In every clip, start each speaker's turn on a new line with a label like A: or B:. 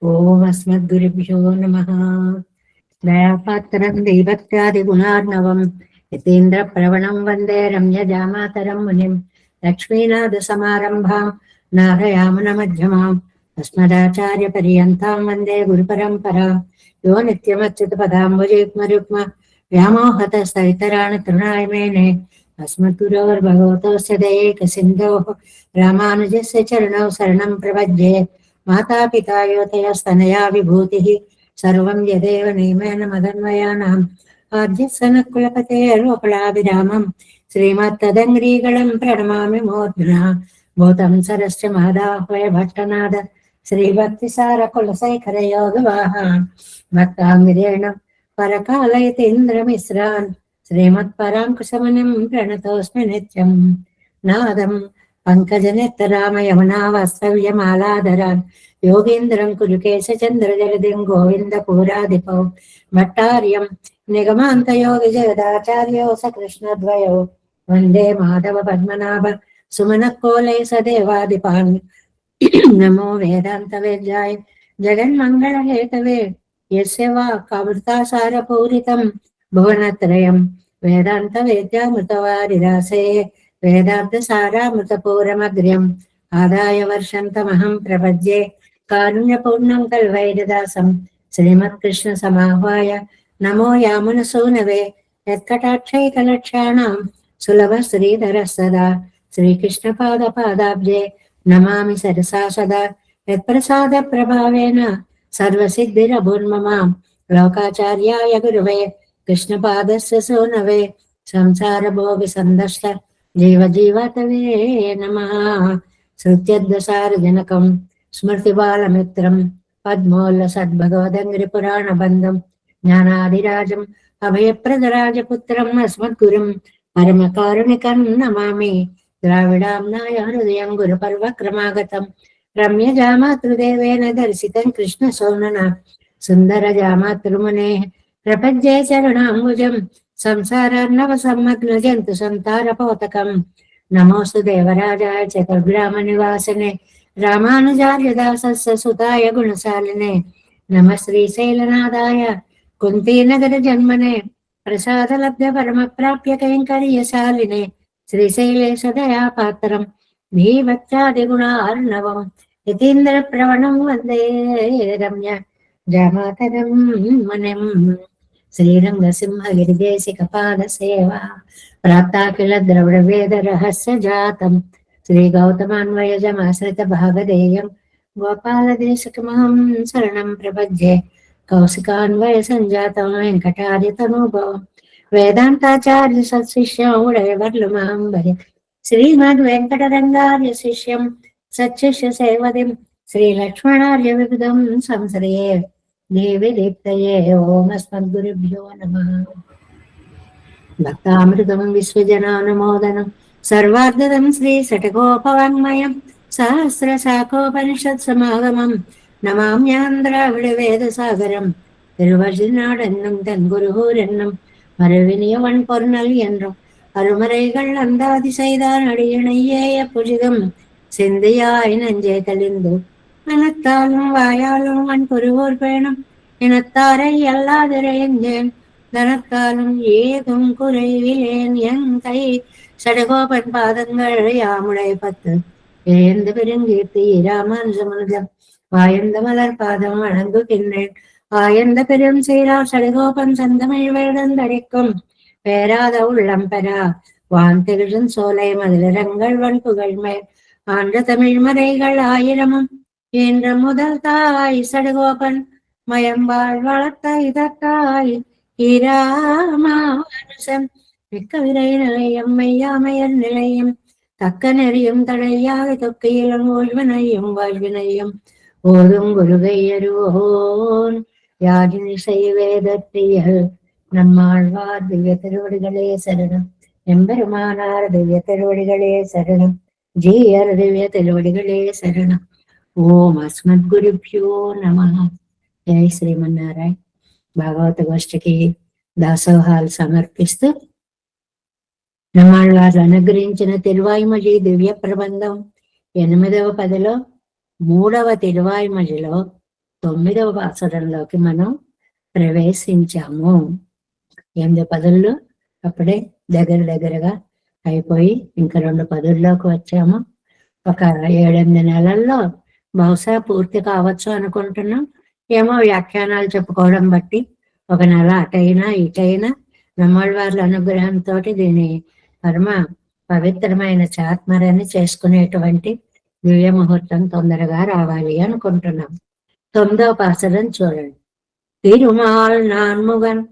A: ఓం అస్మద్గురుభ్యో నమః. దయాపాత్రం దైవత్యాదిగుణార్ణవం యతీంద్ర ప్రవణం వందే రమ్యజామాతరం మునిం లక్ష్మీనాథ సమారంభాం నారయామున మధ్యమాం అస్మదాచార్య పర్యంతాం వందే గురు పరంపరాం. యో నిత్యమచ్యుత పదాంబుజయుగ్మరుగ్మ వ్యామోహత సవితరాణ తృణాయ మేనే అస్మద్గురోర్భగవతోస్య దయైక సింధోః రామానుజస్య చరణౌ శరణం ప్రపద్యే. మాతాపితా యోతయస్తనయా విభూతిః సర్వం యదేవ నియమేన మదన్వయానాం ఆద్యసనకులపతేర్వకులాభిరామం శ్రీమత్తదంగ్రీగళం ప్రణమామి మూర్ధ్నా భూతం సరస్య మాదాహ్వయ భట్టనాద శ్రీభక్తిసార కులశేఖరయోగవాహాన్ భక్తాంగిరేణ పరకాలయతీంద్రమిశ్రాన్ శ్రీమత్పరాంకుశమనిం ప్రణతోస్మి నిత్యం. నాదం పంకజనేత్తరామ యమునా వాస్తవ్యమాలాధరాన్ యోగేంద్రం కులుకేశచంద్రజలదిం గోవింద పూరాధిపౌ భట్టార్యం నిగమాంతయోగి జగదాచార్యో సకృష్ణద్వయౌ వందే మాధవ పద్మనాభ సుమనకోలే సదేవాదిపాన్. నమో వేదాంత వేద్యాయ జగన్మంగళహేతవే యస్య వాక్కామృతాసారపూరితం భువనత్రయం వేదాంత వేద్యామృతవారిదాసే వేదార్థ సారామృతపూరమగ్ర్యం ఆదాయ వర్షంతమహం ప్రపద్యే కారుణ్యపూర్ణం కల్వైరదాసం శ్రీమత్కృష్ణ సమాహ్వాయ నమో యామునసూనవే యత్కటాక్షైకలక్షాణాం సులభ శ్రీధర సదా శ్రీకృష్ణ పాదాబ్జే నమామి సరసా సదా యత్ప్రసాద ప్రభావేన సర్వసిద్ధిరభూన్మమాం లోకాచార్యాయ గురువే కృష్ణపాదస్య సూనవే సంసార భోగి సందర్శ జీవజీవతవే నమః. శృత్యద్వసారజనకం స్మృతిబాలమిత్రం పద్మోల్ల సద్భగవదంగ్రి పురాణ బంధం జ్ఞానాదిరాజం అభయప్రదరాజపుత్రం అస్మద్గురుం పరమకారుణికం నమామి. ద్రావిడాంనాయ హృదయం గురు పర్వక్రమాగతం రమ్యజామాతృదేవేన దర్శితం కృష్ణ సోనన సుందర జామాతృమునే ప్రపద్యే చరణాంబుజం సంసారార్ణవ సమ్మగ్న జంతు సంతారపోతకం. నమోస్తు దేవరాజాయ చతుర్గ్రామ నివాసినే రామానుజార్య దాసస్య సుతాయ గుణశాలినే నమ శ్రీశైలనాథాయ కుంతీనగర జన్మనే ప్రసాదలబ్ధ పరమ ప్రాప్య కైంకర్యశాలినే శ్రీశైలేశ దయాపాత్రం భీభత్యాదిగుణార్ణవం యతీంద్ర ప్రవణం వందే రమ్య జామాతరం మునిం. శ్రీరంగసింహగిరిదేశిక పాద సేవ ప్రాప్తాఖిల ద్రవిడ వేద రహస్య జాతం శ్రీ గౌతమాన్వయజమాశ్రిత భాగధేయం గోపాలదేశకమహం శరణం ప్రపద్యే. కౌశికాన్వయ సంజాతం వెంకటార్య తనూభవం వేదాంతాచార్య సత్శిష్యం ఉడయవర్లుమాంబరి శ్రీమద్ వెంకటరంగార్య శిష్యం సత్శిష్య సేవదిం శ్రీలక్ష్మణార్య విబుధం సంశ్రయే దేవి దీప్తయే. ఓం అస్మద్గురుభ్యో నమః. భక్తామృతం విశ్వజనానుమోదనం సర్వార్ధదం శ్రీ శఠగోపవాङ्మయం సహస్రశాఖోపనిషత్ సమాగమం నమామ్యాంధ్రావిడ వేద సాగరం திருவழிநாடென்னும் தன் குருகூர் என்னும் மறுவினியவன் பொருநல் என்றும் அருமறைகள் அந்தாதி செய்தான் அடியினையேய புஜிதம் சிந்தையாய் நஞ்சே தெளிந்து மனத்தாலும் வாயாலும் வன் குருகூர் பேணும் இனத்தாரை அல்லாதிரையஞ்சேன் தனத்தாலும் ஏதும் குறைவிலேன் என் கை சடகோபன் பாதங்கள் யாமுடை பத்து ஏந்து பெருங்கீர்த்தி ராமானுஜமுனிதம் வாயந்த மலர் பாதம் வணங்குகின்றேன். ஆயந்த பெரும் சீரா சடகோபன் சந்தமிழ் வேடந்தடிக்கும் பேராத உள்ளம் பெறா வான் திகழும் சோலை மதுரங்கள் வன் புகழ்மேல் ஆண்ட தமிழ் மறைகள் ஆயிரமும் என்ற முதல் தாய் சடகோபன் மயம்பாள் வளர்த்த இதற்காய் ஈராமானுசம் மிக்க விரை நிலையம் மையாமையர் நிலையம் தக்க நெறியும் தடையாக தொக்கையிலும் ஓய்வினையும் வாழ்வினையும் ஓதும் குருகையருவோன் யாழினி செய்வேதற்றியல் நம்மாழ்வார் திவ்ய திருவடிகளே சரணம். எம்பெருமானார் திவ்ய திருவடிகளே சரணம். ஜீயர் திவ்ய திருவடிகளே சரணம். ఓం అస్మద్గురుభ్యో నమః. జై శ్రీమన్నారాయణ. భాగవత గోష్ఠికి దాసోహాలు సమర్పిస్తూ నమ్మాళ్వారు అనుగ్రహించిన తిరువాయిమొഴി దివ్య ప్రబంధం 8వ పదిలో 3వ తిరువాయిమొഴിలో 9వ పాసురంలోకి మనం ప్రవేశించాము. 8 పదులు అప్పుడే దగ్గరగా అయిపోయి ఇంకా 2 పదుల్లోకి వచ్చాము. ఒక 7-8 నెలల్లో బహుశా పూర్తి కావచ్చు అనుకుంటున్నాం. ఏమో వ్యాఖ్యానాలు చెప్పుకోవడం బట్టి ఒక నెల అటైనా ఇటైనా నమ్మవార్ల అనుగ్రహంతో దీని పరమ పవిత్రమైన చాత్మరాన్ని చేసుకునేటువంటి దివ్య ముహూర్తం తొందరగా రావాలి అనుకుంటున్నాం. 9వ పాసురం చూడండి. తిరుమాల్ నాన్ముగన్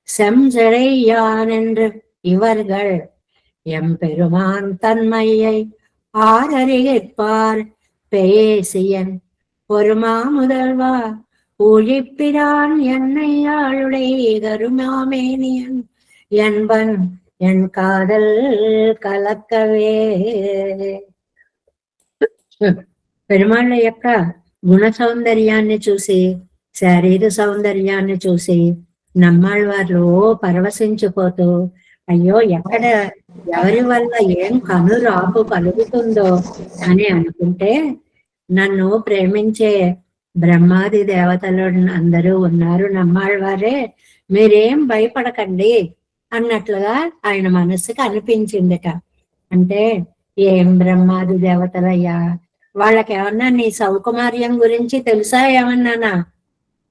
A: செஞ்சடையான் என்று இவர்கள் எம்பெருமான் தன்மையை ஆரறிகிற்பார் பேசியன் பொறுமா முதல்வா ஊழிப்பிரான் என்னை ஆளுடைய கருமாமேனியன் என்பன் என் காதல் కలక్కవే. పెరుమాళ్ళ యొక్క గుణ సౌందర్యాన్ని చూసి, శారీర సౌందర్యాన్ని చూసి నమ్మాళ్ళవార్లు పరవశించిపోతూ, అయ్యో ఎక్కడ ఎవరి వల్ల ఏం కనురాపు కలుగుతుందో అని అనుకుంటే, నన్ను ప్రేమించే బ్రహ్మాది దేవతలు అందరూ ఉన్నారు నమ్మాళ్ళవారే, మీరేం భయపడకండి అన్నట్లుగా ఆయన మనస్సుకి అనిపించిందట. అంటే ఏం బ్రహ్మాది దేవతలయ్యా, వాళ్ళకి ఏమన్నా నీ సౌకుమార్యం గురించి తెలుసా ఏమన్నానా?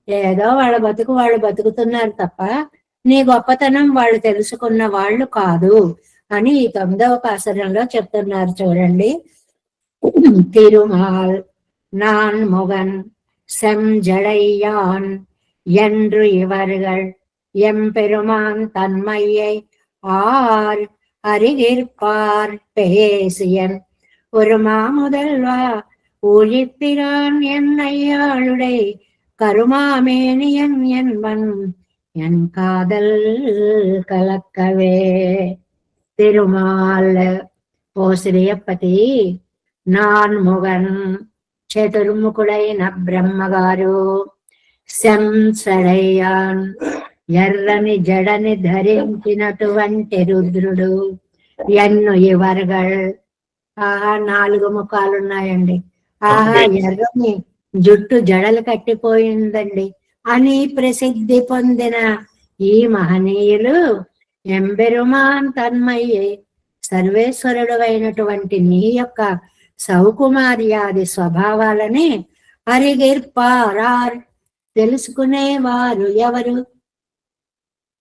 A: ఏదో వాళ్ళ బతుకు వాళ్ళు బతుకుతున్నారు తప్ప నీ గొప్పతనం వాళ్ళు తెలుసుకున్న వాళ్ళు కాదు అని ఈ 9వ పాసురంలో చెప్తున్నారు. చూడండి. తిరుమాల్ நான் முகன் செஞ்சடையான் என்று இவர்கள் எம்பெருமான் தன்மையை ஆர் அறிகிற்பார் பேசியன் ஒரு மாமுதல்வா ஊழிப்பிரான் என்னையாளுடை கருமாமேனியன் என்பன் என் காதல் கலக்கவே. తిరుమాల్ ఓ శ్రీయపతి, నాన్ముగన్ చతుర్ముఖుడైన బ్రహ్మగారు, శంసడయ్యాన్ ఎర్రని జడని ధరించినటువంటి రుద్రుడు, ఎన్ను ఇవర్గల్ ఆహా 4 ముఖాలున్నాయండి, ఆహా ఎర్రని జుట్టు జడలు కట్టిపోయిందండి అని ప్రసిద్ధి పొందిన ఈ మహనీయులు ఎంబెరుమాన్ తన్మయ్యే సర్వేశ్వరుడు అయినటువంటి నీ యొక్క సౌకుమార్యాది స్వభావాలని అరిగిర్పారార్ తెలుసుకునేవారు ఎవరు?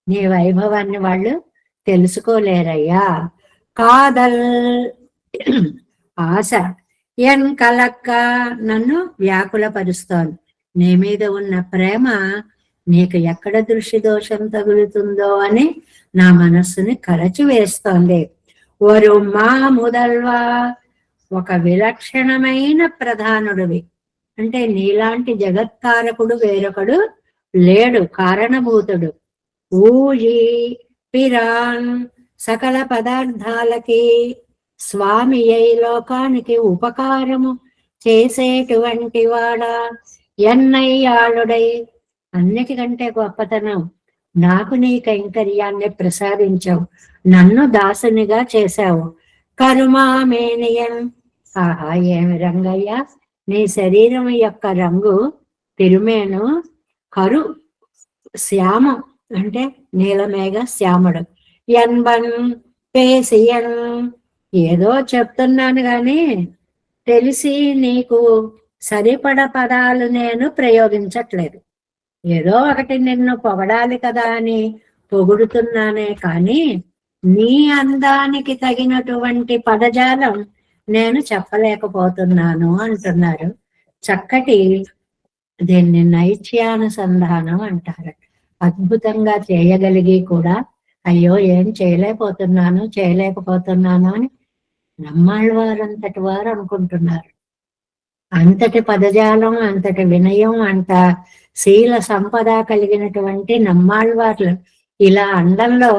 A: నీ వైభవాన్ని వాళ్ళు తెలుసుకోలేరయ్యా. కాదల్ ఆశ ఎన్ కలక్క నన్ను వ్యాకులపరుస్తోంది. నీ మీద ఉన్న ప్రేమ నీకు ఎక్కడ దృష్టి దోషం తగులుతుందో అని నా మనస్సుని కలచి వేస్తోంది. ఒరు మా ముదల్వా, ఒక విలక్షణమైన ప్రధానుడివి, అంటే నీలాంటి జగత్కారకుడు వేరొకడు లేడు, కారణభూతుడు. ఊజీ పిరాన్ సకల పదార్థాలకి స్వామి అయి లోకానికి ఉపకారము చేసేటువంటి వాడా, ఎన్నయ్యాళుడై అన్నిటికంటే గొప్పతనం నాకు నీ కైంకర్యాన్ని ప్రసాదించావు, నన్ను దాసునిగా చేశావు. కరుమామేనియన్, ఆహా ఏమి రంగయ్యా, నీ శరీరం యొక్క రంగు తిరుమేను, కరు శ్యామం అంటే నీలమేఘ శ్యాముడు. ఎన్బన్ పేసియన్, ఏదో చెప్తున్నాను గాని తెలిసి నీకు సరిపడ పదాలు నేను ప్రయోగించట్లేదు. ఏదో ఒకటి నిన్ను పొగడాలి కదా అని పొగుడుతున్నానే కానీ నీ అందానికి తగినటువంటి పదజాలం నేను చెప్పలేకపోతున్నాను అంటున్నారు. చక్కటి దీన్ని నైత్యానుసంధానం అంటారు. అద్భుతంగా చేయగలిగి కూడా అయ్యో ఏం చేయలేకపోతున్నాను అని నమ్మాళ్ళవారంతటి వారు అనుకుంటున్నారు. అంతటి పదజాలం, అంతటి వినయం, అంత శీల సంపద కలిగినటువంటి నమ్మాళ్ళవార్లు ఇలా అండంలో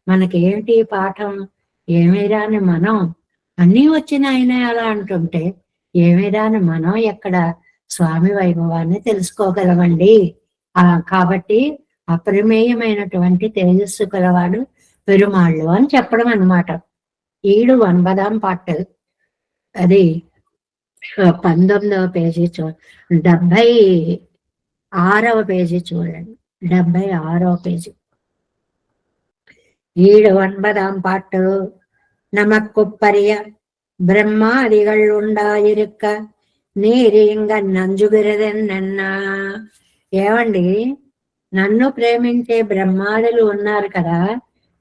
A: మనకి ఏంటి పాఠం? ఏమీ రాని మనం, అన్నీ వచ్చిన ఆయన అలా అంటుంటే ఏమీ రాని మనం ఎక్కడ స్వామి వైభవాన్ని తెలుసుకోగలమండి. కాబట్టి అప్రమేయమైనటువంటి తేజస్సు కలవాడు పెరుమాళ్ళు అని చెప్పడం అన్నమాట. 9వ పాట అది 19వ పేజీ 70 6వ పేజీ చూడండి, 76వ పేజీ. 9ஆம் பாட்டு. நமக்குப்பரிய பிரம்மாதிகள் உண்டாயிருக்க నీరింగ నంజుగిరదెన్నన్నా. ఏమండి, నన్ను ప్రేమించే బ్రహ్మాదులు ఉన్నారు కదా,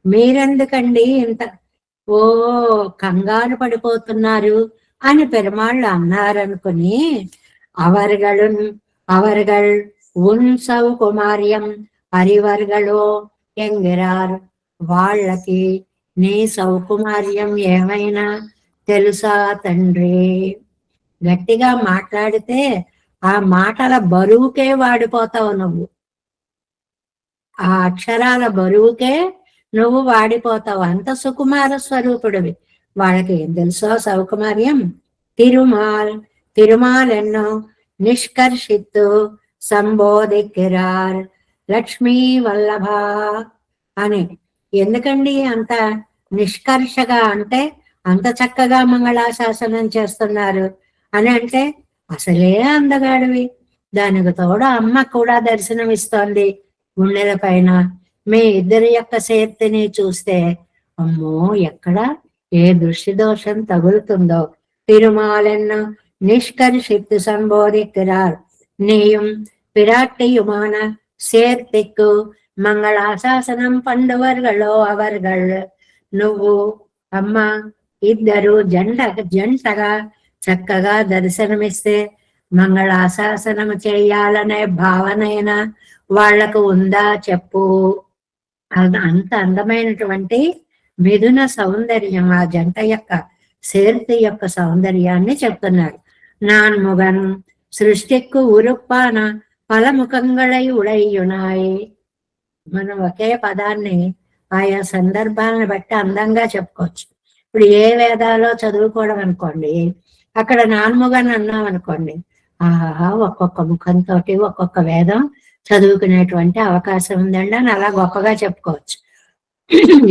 A: మీరెందుకండి ఇంత ఓ కంగారు పడిపోతున్నారు అని పెరుమాళ్ళు అన్నారనుకుని, அவர்கள் உன் సౌకుమార్యం அறிவர்களோ ఎంగిరార్, వాళ్ళకి నీ సౌకుమార్యం ఏమైనా తెలుసా తండ్రి? గట్టిగా మాట్లాడితే ఆ మాటల బరువుకే వాడిపోతావు నువ్వు, ఆ అక్షరాల బరువుకే నువ్వు వాడిపోతావు. అంత సుకుమార స్వరూపుడివి. వాళ్ళకి ఏం తెలుసో సౌకుమార్యం. తిరుమాల్ ఎన్నో నిష్కర్షిత్తు సంబోధిక్కిరార్ లక్ష్మీ వల్లభ అని. ఎందుకండి అంత నిష్కర్షగా అంటే అంత చక్కగా మంగళాశాసనం చేస్తున్నారు అని అంటే, అసలే అందగాడివి, దానికి తోడు అమ్మ కూడా దర్శనమిస్తోంది గుండెల పైన. మీ ఇద్దరి యొక్క శక్తిని చూస్తే అమ్మో ఎక్కడ ఏ దృష్టి దోషం తగులుతుందో. తిరుమాలెన్న నిష్కర్షిత్తు సంబోధిక్కిరార్, நீயும் பிராட்டியுமான சேர்த்திக்கு మంగళాశాసనం పండువర్గలో అవర్గళ్. నువ్వు అమ్మ ఇద్దరు జంటగా చక్కగా దర్శనమిస్తే మంగళాశాసనం చేయాలనే భావనైనా వాళ్లకు ఉందా చెప్పు. అంత అందమైనటువంటి మిథున సౌందర్యం ఆ జంట యొక్క சேர்తి యొక్క సౌందర్యాన్ని చెప్తున్నారు. నాన్ముగన్ సృష్టికు ఉరుప్పాన పలముఖంగళై ఉడయ్యునాయి. మనం ఒకే పదాన్ని ఆయా సందర్భాలను బట్టి అందంగా చెప్పుకోవచ్చు. ఇప్పుడు ఏ వేదాలో చదువుకోవడం అనుకోండి, అక్కడ నాన్ముగన్ అన్నాం అనుకోండి, ఆహా ఒక్కొక్క ముఖంతో ఒక్కొక్క వేదం చదువుకునేటువంటి అవకాశం ఉందండి అని అలా గొప్పగా చెప్పుకోవచ్చు.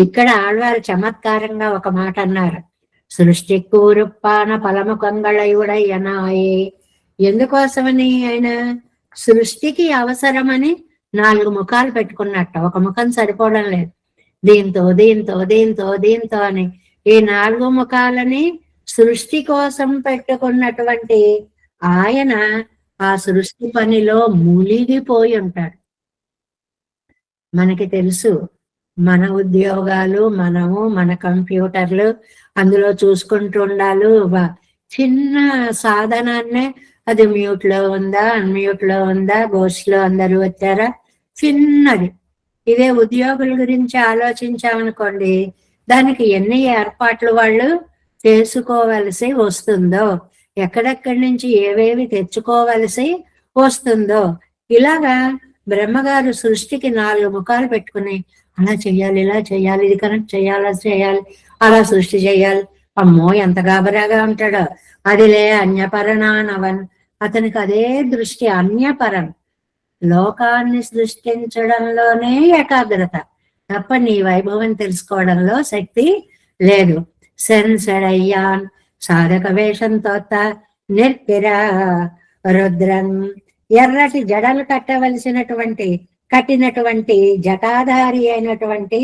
A: ఇక్కడ ఆళ్వారు చమత్కారంగా ఒక మాట అన్నారు, సృష్టికు ఉరుప్పాన పలముఖంగళయుడయ్యనాయి. ఎందుకోసమని? ఆయన సృష్టికి అవసరమని 4 ముఖాలు పెట్టుకున్నట్ట, ఒక ముఖం సరిపోవడం లేదు. దీంతో దీంతో దీంతో దీంతో అని ఈ 4 ముఖాలని సృష్టి కోసం పెట్టుకున్నటువంటి ఆయన ఆ సృష్టి పనిలో మూలిగిపోయి ఉంటాడు. మనకి తెలుసు, మన ఉద్యోగాలు, మనము, మన కంప్యూటర్లు అందులో చూసుకుంటూ ఉండాలి. చిన్న సాధనాన్నే అది మ్యూట్ లో ఉందా, అన్మ్యూట్ లో ఉందా, గోస్ట్ లో అందరూ వచ్చారా, చిన్నది. ఇదే ఉద్యోగుల గురించి ఆలోచించామనుకోండి, దానికి ఎన్ని ఏర్పాట్లు వాళ్ళు చేసుకోవలసి వస్తుందో, ఎక్కడెక్కడి నుంచి ఏవేవి తెచ్చుకోవలసి వస్తుందో. ఇలాగా బ్రహ్మగారు సృష్టికి 4 ముఖాలు పెట్టుకుని అలా చెయ్యాలి, ఇలా చెయ్యాలి, ఇది కనెక్ట్ చేయాలి, అది చేయాలి, అలా సృష్టి చేయాలి. అమ్మో ఎంత గాబరాగా ఉంటాడో. అదిలే అన్యపరణానవన్, అతనికి అదే దృష్టి, అన్యపరం, లోకాన్ని సృష్టించడంలోనే ఏకాగ్రత తప్ప నీ వైభవం తెలుసుకోవడంలో శక్తి లేదు. సెన్సడయ్యాన్ సాధక వేషంతో నిర్తిరా రుద్రం, ఎర్రటి జడలు కట్టినటువంటి జటాధారి అయినటువంటి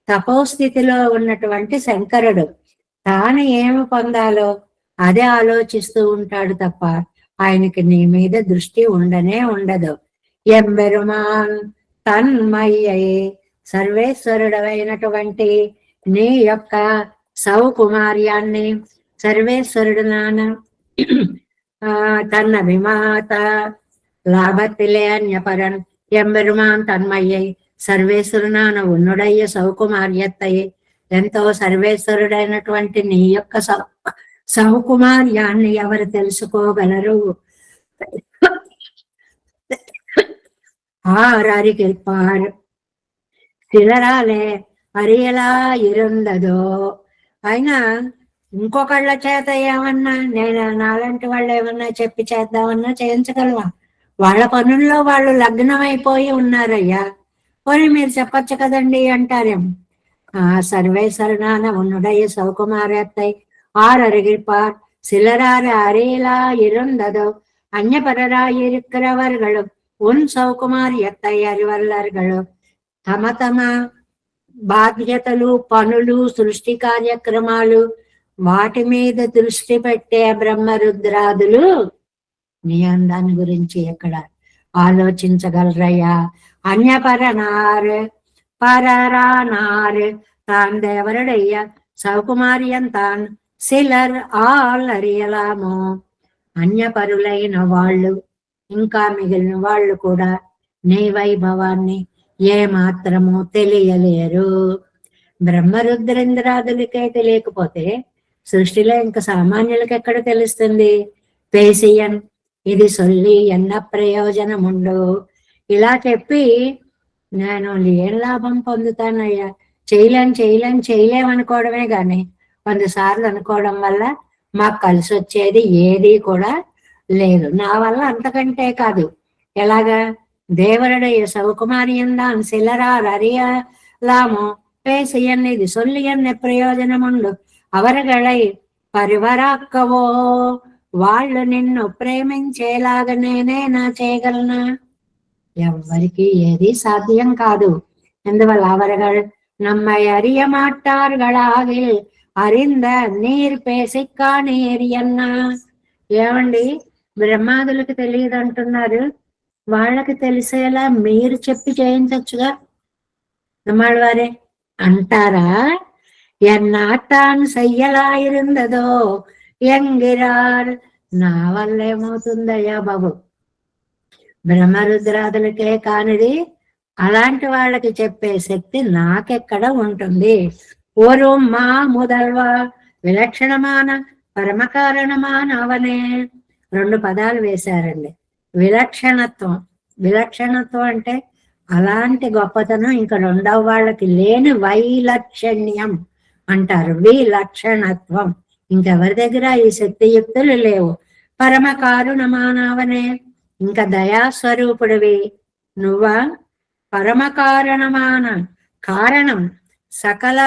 A: తపోస్థితిలో ఉన్నటువంటి శంకరుడు తాను ఏమి పొందాలో అదే ఆలోచిస్తూ ఉంటాడు తప్ప ఆయనకి నీ మీద దృష్టి ఉండనే ఉండదు. ఎంబెరుమాన్ తన్మయ్యై, సర్వేశ్వరుడమైనటువంటి నీ యొక్క సౌకుమార్యాన్ని సర్వేశ్వరుడు తన విమాత లాభత్తిలే అన్యపరన్. ఎంబెరుమాన్ తన్మయ్యై, సర్వేశ్వరునాన ఉన్నుడయ్య సౌకుమార్యత్తై, ఎంతో సర్వేశ్వరుడైనటువంటి నీ యొక్క సౌకుమార్యాన్ని ఎవరు తెలుసుకోగలరు? ఆరికిర్పార్ సిలరాలే అరియలా ఇరుందదో. అయినా ఇంకొకళ్ళ చేత ఏమన్నా, నేను నాలాంటి వాళ్ళు ఏమన్నా చెప్పి చేద్దామన్నా చేయించగలవా? వాళ్ళ పనుల్లో వాళ్ళు లగ్నం అయిపోయి ఉన్నారయ్యా, పోనీ మీరు చెప్పచ్చు కదండి అంటారేమో. సర్వేశ్వరనాన ఉన్నుడయ్య సౌకుమార్యత్తై ஆரருகிற்பார் சிலரார அறையிலா இருந்ததோ அந்நியபரராயிருக்கிறவர்களும் ఉన్ సౌకుమారి ఎత్తయ్యరివల్లర్గలు తమ తమ బాధ్యతలు, పనులు, సృష్టి కార్యక్రమాలు వాటి మీద దృష్టి పెట్టే బ్రహ్మరుద్రాదులు నీ అందాన్ని గురించి ఎక్కడ ఆలోచించగలరయ్యా? అన్యపరనార్ పరరానార్ తాన్ దేవరుడయ్యా సౌకుమార్యం తాన్ సిలర్ ఆల్ అరియలామో. అన్యపరులైన వాళ్ళు ఇంకా మిగిలిన వాళ్ళు కూడా నీ వైభవాన్ని ఏ మాత్రము తెలియలేరు. బ్రహ్మరుద్రేంద్రాదులకే తెలియకపోతే సృష్టిలో ఇంకా సామాన్యులకి ఎక్కడ తెలుస్తుంది? పేసియన్ ఇది సొల్లి ఎన్న ప్రయోజనముండు. ఇలా చెప్పి నేను ఏం లాభం పొందుతానయ్యా? చేయలేమనుకోవడమే కానీ 100 సార్లు అనుకోవడం వల్ల మాకు కలిసి వచ్చేది ఏది కూడా లేదు. నా వల్ల అంతకంటే కాదు. ఎలాగా? தேவருடைய சௌகுமாரியந்தான் சிலரார் அறியலாமோ பேசியன் இது சொல்லி என்ன ప్రయోజనం ఉండు. అవరగళై పరివరాక్కవో వాళ్ళు నిన్ను ప్రేమించేలాగా నేనేనా చేయగలనా? ఎవ్వరికి ఏది సాధ్యం కాదు. ఎందువల్ల అవరగళ நம்மை அறிய மாட்டார்களாகில் அறிந்த నీర్ పేసిక్కా నీరియన్నా. ఏమండి, బ్రహ్మాదులకు తెలియదు అంటున్నారు, వాళ్ళకి తెలిసేలా మీరు చెప్పి చేయించచ్చుగా. நம்மாழ்வாரே అంటారా? ఎన్నాటాన్ సయ్యలా ఇరుందదో ఎంగిరార్. నా వల్ల ఏమవుతుందయ్యా బాబు? బ్రహ్మరుద్రాదులకే కానిది అలాంటి వాళ్ళకి చెప్పే శక్తి నాకెక్కడ ఉంటుంది? ఓరు మా ముదల్వా విలక్షణమాన పరమకారణమాన అవనే. 2 పదాలు వేశారండి. విలక్షణత్వం. విలక్షణత్వం అంటే అలాంటి గొప్పతనం ఇంకా రెండవ వాళ్ళకి లేని వైలక్షణ్యం అంటారు. విలక్షణత్వం ఇంకెవరి దగ్గర ఈ శక్తియుక్తులు లేవు. పరమ కారుణమానవనే, ఇంకా దయాస్వరూపుడివి నువ్వా? పరమ కారణమాన, కారణం, సకల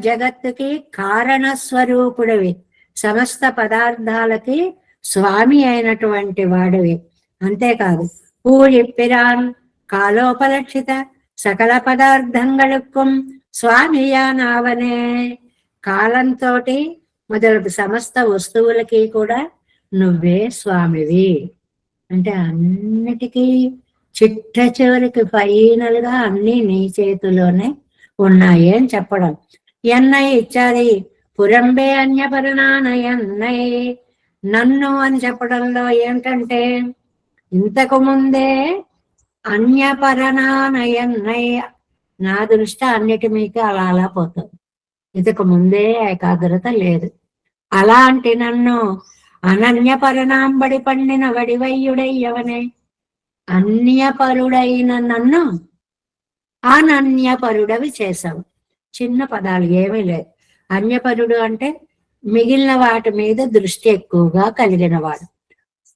A: జగత్తుకి కారణ స్వరూపుడివి, సమస్త పదార్థాలకి స్వామి అయినటువంటి వాడివి. అంతేకాదు పూజిప్పిరాన్ కాలోపలక్షిత సకల పదార్థంగళుక్కుం స్వామియానావనే. కాలంతో మొదలు సమస్త వస్తువులకి కూడా నువ్వే స్వామివి. అంటే అన్నిటికీ చిట్ట చివరికి ఫైనల్ గా అన్ని నీ చేతిలోనే ఉన్నాయి అని చెప్పడం. ఎన్నయ్య ఇచ్చారి పురంబే అన్యపరునాన ఎన్నయ్య. నన్ను అని చెప్పడంలో ఏంటంటే ఇంతకు ముందే అన్యపరనానయన్నయ్య, నా దృష్టి అన్నిటి మీకు అలా అలా పోతుంది. ఇంతకు ముందే ఏకాగ్రత లేదు. అలాంటి నన్ను అనన్యపరణాంబడి పండిన వడివయ్యుడయ్యవనే. అన్యపరుడైన నన్ను అనన్యపరుడవి చేసావు. చిన్న పదాలు ఏమీ లేదు. అన్యపరుడు అంటే మిగిలిన వాటి మీద దృష్టి ఎక్కువగా కలిగిన వాడు.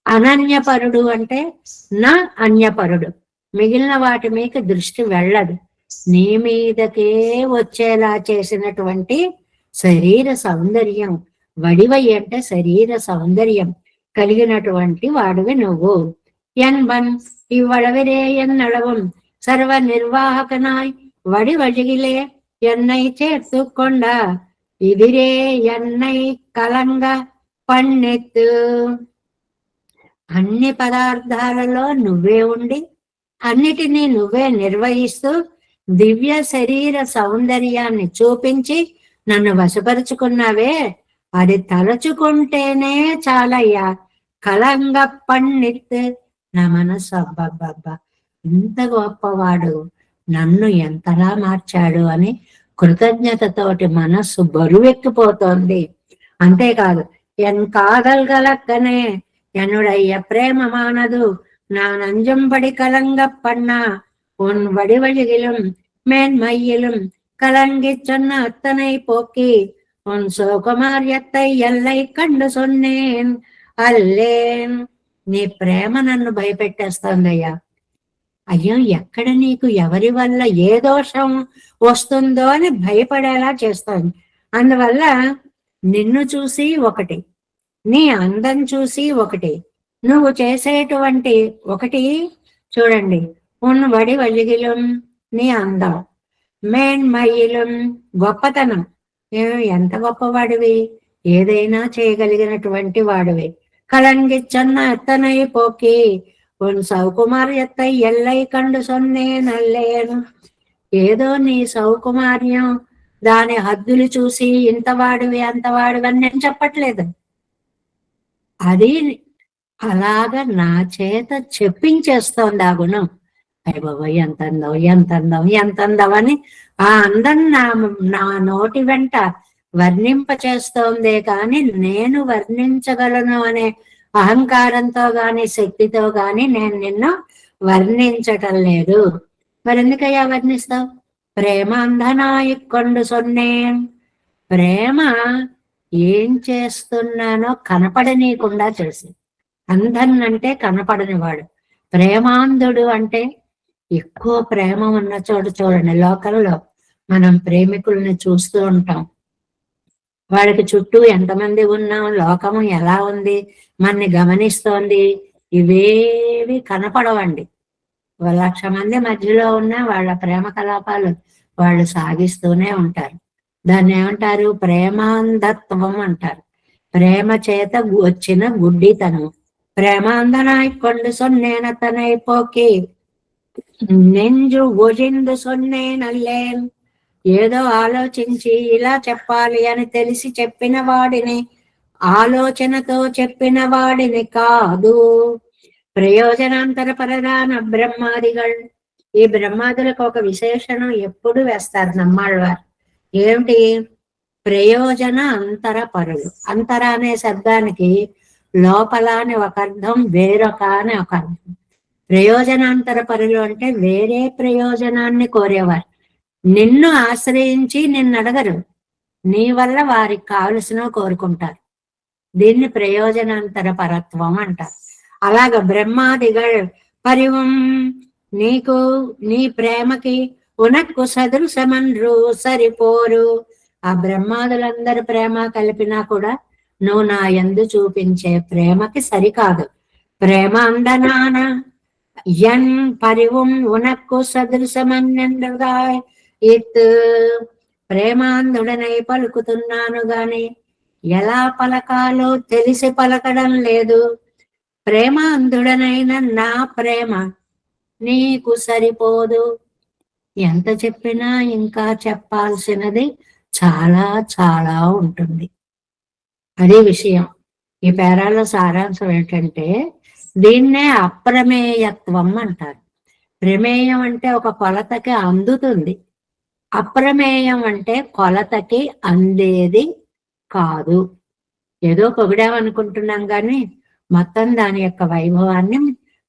A: అనన్యపరుడు అంటే నా అన్యపరుడు, మిగిలిన వాటి మీద దృష్టి వెళ్ళదు. నీ మీదకే వచ్చేలా చేసినటువంటి శరీర సౌందర్యం. వడివై అంటే శరీర సౌందర్యం కలిగినటువంటి వాడివి నువ్వు. ఎన్బన్ ఇవ్వడవిరే ఎన్నడవం సర్వ నిర్వాహకనాయ్ వడివడిగిలే ఎన్నై చేర్చుకొండ ఇదిరే ఎన్నై కలంగ పన్నెత్తు. అన్ని పదార్థాలలో నువ్వే ఉండి అన్నిటినీ నువ్వే నిర్వహిస్తూ దివ్య శరీర సౌందర్యాన్ని చూపించి నన్ను వశపరుచుకున్నావే, అది తలచుకుంటేనే చాలయ్యా. కలంగ పన్నెత్. నా మనసు అబ్బబ్బబ్బా, ఇంత గొప్పవాడు నన్ను ఎంతలా మార్చాడు అని కృతజ్ఞతతోటి మనస్సు బరువెక్కిపోతోంది. అంతేకాదు ఎన్ కాదల్గలక్కనే என்னுடைய பிரேமமானது நான் அஞ்சம்படி கலங்க பண்ணா உன் வடிவழியிலும் மேன்மையிலும் கலங்கி சொன்ன அத்தனை போக்கி உன் సౌకుమార్యத்தை ఎల్లై కండు సొన్నేన్ అల్లేన్. నీ ప్రేమ నన్ను భయపెట్టేస్తుందయ్యా. అయ్యో, ఎక్కడ నీకు ఎవరి వల్ల ఏ దోషం వస్తుందో అని భయపడేలా చేస్తోంది. అందువల్ల నిన్ను చూసి ఒకటి, నీ అందం చూసి ఒకటి, నువ్వు చేసేటువంటి ఒకటి చూడండి, ఉన్నబడి వలిగిలం నీ అందం, మేన్మయిలం గొప్పతనం. ఎంత గొప్పవాడివి, ఏదైనా చేయగలిగినటువంటి వాడివి. కలంగిచ్చన్న ఎత్తనై పోకి ఉన్ సౌకుమార్యత్తై ఎల్లై కండు సొన్నే నల్లేను. ఏదో నీ సౌకుమార్యం, దాని హద్దులు చూసి ఇంతవాడివి అంతవాడివి అని నేను చెప్పట్లేదు. అది అలాగా నా చేత చెప్పించేస్తోంది ఆ గుణం. అయ్య బాబోయ్ ఎంత అందం, ఎంత అందం, ఎంత అందం అని ఆ అందం నా నోటి వెంట వర్ణింప చేస్తోందే కానీ నేను వర్ణించగలను అనే అహంకారంతో గాని శక్తితో గాని నేను నిన్ను వర్ణించటం లేదు. మరి ఎందుకయ్యా వర్ణిస్తావు? ప్రేమ అందనాయికొండు సొన్నే. ప్రేమ ఏం చేస్తున్నానో కనపడనీయకుండా చేసి, అంధన్ అంటే కనపడని వాడు, ప్రేమాంధుడు అంటే ఎక్కువ ప్రేమ ఉన్న చోటు. చూడండి, లోకంలో మనం ప్రేమికుల్ని చూస్తూ ఉంటాం, వాడికి చుట్టూ ఎంతమంది ఉన్నాం, లోకము ఎలా ఉంది, మనని గమనిస్తోంది, ఇవేవి కనపడవండి. 1,00,000 మంది మధ్యలో ఉన్న వాళ్ళ ప్రేమ కలాపాలు వాళ్ళు సాగిస్తూనే ఉంటారు. దాన్ని ఏమంటారు? ప్రేమాంధత్వం అంటారు. ప్రేమ చేత వచ్చిన గుడ్డితనం. ప్రేమాంధనాయ్ కొండు సొన్నేనతనై పోకి నెంజు ఒజిందు సొన్నేనల్లేన్. ఏదో ఆలోచించి ఇలా చెప్పాలి అని తెలిసి చెప్పిన వాడిని, ఆలోచనతో చెప్పిన వాడిని కాదు. ప్రయోజనాంతర పరదాన బ్రహ్మాదిగల్. ఈ బ్రహ్మాదులకు ఒక విశేషణం ఎప్పుడు వేస్తారు నమ్మాళ్ళవారు. ఏమిటి? ప్రయోజన అంతర పరులు. అంతర అనే శబ్దానికి లోపల అని ఒక అర్థం, వేరొక అని ఒక అర్థం. ప్రయోజనాంతర పరులు అంటే వేరే ప్రయోజనాన్ని కోరేవారు. నిన్ను ఆశ్రయించి నిన్ను అడగరు, నీ వల్ల వారికి కావలసినవి కోరుకుంటారు. దీన్ని ప్రయోజనాంతర పరత్వం అంటారు. అలాగ బ్రహ్మాదిగల్ పరివం నీకు నీ ప్రేమకి ఉనక్కు సదృశమన్రు సరిపోరు. ఆ బ్రహ్మాదులందరి ప్రేమ కలిపినా కూడా నువ్వు నా యందు చూపించే ప్రేమకి సరికాదు. ప్రేమ అందనాన ఎన్ పరివం ఉనక్కు సదృశమన్నుగా ఇత్. ప్రేమాంధుడనై పలుకుతున్నాను గాని ఎలా పలకాలో తెలిసి పలకడం లేదు. ప్రేమ అంధుడనైన నా ప్రేమ నీకు సరిపోదు. ఎంత చెప్పినా ఇంకా చెప్పాల్సినది చాలా చాలా ఉంటుంది. అదే విషయం. ఈ పేరాలో సారాంశం ఏంటంటే, దీన్నే అప్రమేయత్వం అంటారు. ప్రమేయం అంటే ఒక కొలతకి అందుతుంది, అప్రమేయం అంటే కొలతకి అందేది కాదు. ఏదో పొగిడామనుకుంటున్నాం కానీ మొత్తం దాని యొక్క వైభవాన్ని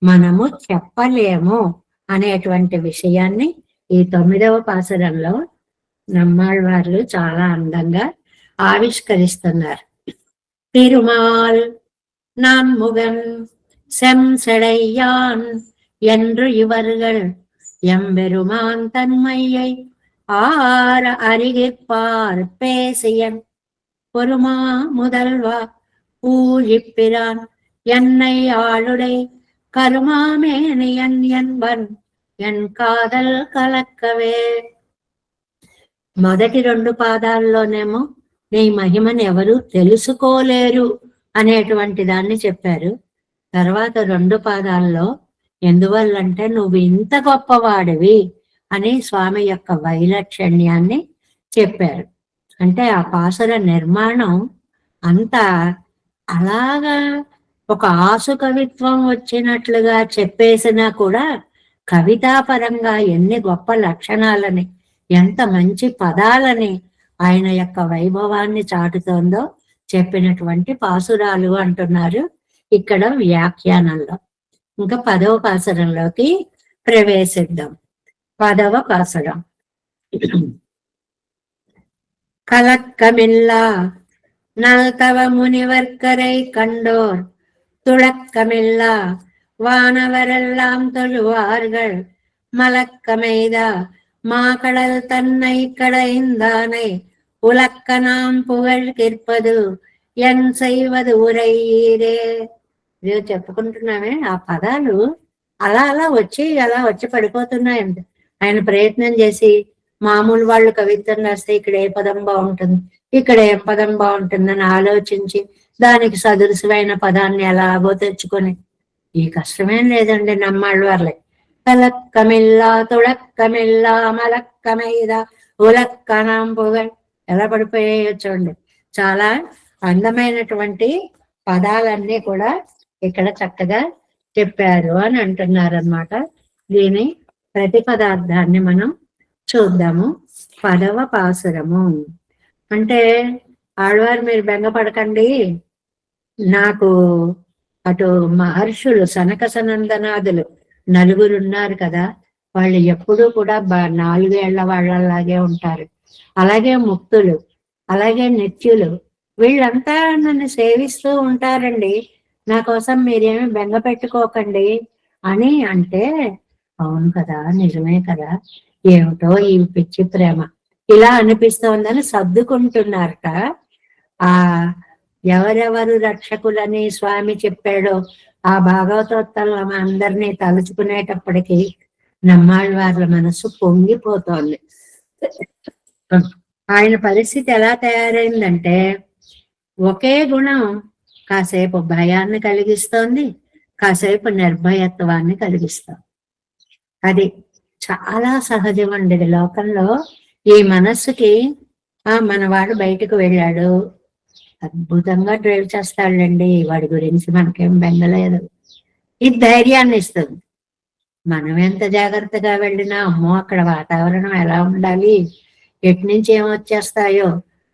A: మనము చెప్పలేము అనేటువంటి విషయాన్ని ఈ 9వ పాసురంలో నమ్మాళ్ళవార్లు చాలా అందంగా ఆవిష్కరిస్తున్నారు. తిరుమాల్ నాన్ముగన్ செம்சடையான் என்று இவர்கள் எம்பெருமான் தன்மையை ஆர அறிகிற்பார் பேசியன் பொறுமா முதல்வா பூஜிப்பிரான் என்னை ஆளுடை கருமாமேனியன் என்பன் என் కాదల్ కలక్కవే. మొదటి 2 పాదాల్లోనేమో నీ మహిమను ఎవరు తెలుసుకోలేరు అనేటువంటి దాన్ని చెప్పారు. తర్వాత 2 పాదాల్లో ఎందువల్లంటే నువ్వు ఇంత గొప్పవాడివి అని స్వామి యొక్క వైలక్షణ్యాన్ని చెప్పారు. అంటే ఆ పాసుర నిర్మాణం అంతా అలాగా ఒక ఆసు కవిత్వం వచ్చినట్లుగా చెప్పేసినా కూడా కవితాపరంగా ఎన్ని గొప్ప లక్షణాలని, ఎంత మంచి పదాలని ఆయన యొక్క వైభవాన్ని చాటుతోందో చెప్పినటువంటి పాసురాలు అంటున్నారు ఇక్కడ వ్యాఖ్యానంలో. ఇంకా 10వ పాసురంలోకి ప్రవేశిద్దాం. 10వ పాసురం. கலக்கமில்லா நல்தவ முனிவர்க்கரை கண்டோர் துளக்கமில்லா வானவரெல்லாம் தொழுவார்கள் மலக்கமைதா மாகடல் தன்னை கடைந்தானை உலக்க நாம் புகழ் கிற்பது ఎన్ సైవదు ఉరయ్యే. చెప్పుకుంటున్నామే ఆ పదాలు అలా అలా వచ్చి పడిపోతున్నాయండి. ఆయన ప్రయత్నం చేసి మామూలు వాళ్ళు కవిత్వం రాస్తే ఇక్కడ ఏ పదం బాగుంటుంది, ఇక్కడ ఏ పదం బాగుంటుందని ఆలోచించి దానికి సదృశమైన పదాన్ని ఎలాగో తెచ్చుకొని, ఈ కష్టమేం లేదండి నమ్మాళ్ళు వాళ్ళే. తలక్కమిల్లా తుళక్కమిల్లా మలక్క మీద ఉలక్కనాం పొగ ఎలా పడిపోయాయో చూడండి. చాలా అందమైనటువంటి పదాలన్నీ కూడా ఇక్కడ చక్కగా చెప్పారు అని అంటున్నారు అన్నమాట. దీని ప్రతిపదార్థాన్ని మనం చూద్దాము. పదవ పాసురము అంటే, ఆడవారు మీరు బెంగపడకండి, నాకు అటు మహర్షులు సనక సనందనాదులు నలుగురు ఉన్నారు కదా, వాళ్ళు ఎప్పుడూ కూడా 4 ఏళ్ల వాళ్ళలాగే ఉంటారు. అలాగే ముక్తులు, అలాగే నిత్యులు, వీళ్ళంతా నన్ను సేవిస్తూ ఉంటారండి, నా కోసం మీరేమి బెంగ పెట్టుకోకండి అని అంటే, అవును కదా, నిజమే కదా, ఏమిటో ఈ పిచ్చి ప్రేమ ఇలా అనిపిస్తోందని సర్దుకుంటున్నారట. ఆ ఎవరెవరు రక్షకులని స్వామి చెప్పాడో ఆ భాగవతోత్తరం అందరినీ తలుచుకునేటప్పటికీ నమ్మాళ్ళ వారి మనసు పొంగిపోతోంది. ఆయన పరిస్థితి ఎలా తయారైందంటే, ఒకే గుణం కాసేపు భయాన్ని కలిగిస్తోంది, కాసేపు నిర్భయత్వాన్ని కలిగిస్తోంది. అది చాలా సహజం అండి లోకంలో. ఈ మనస్సుకి మనవాడు బయటకు వెళ్ళాడు, అద్భుతంగా డ్రైవ్ చేస్తాడండి, వాడి గురించి మనకేం బెంగలేదు, ఇది ధైర్యాన్ని ఇస్తుంది. మనం ఎంత జాగ్రత్తగా వెళ్ళినా అమ్మో అక్కడ వాతావరణం ఎలా ఉండాలి, ఎటు నుంచి ఏమొచ్చేస్తాయో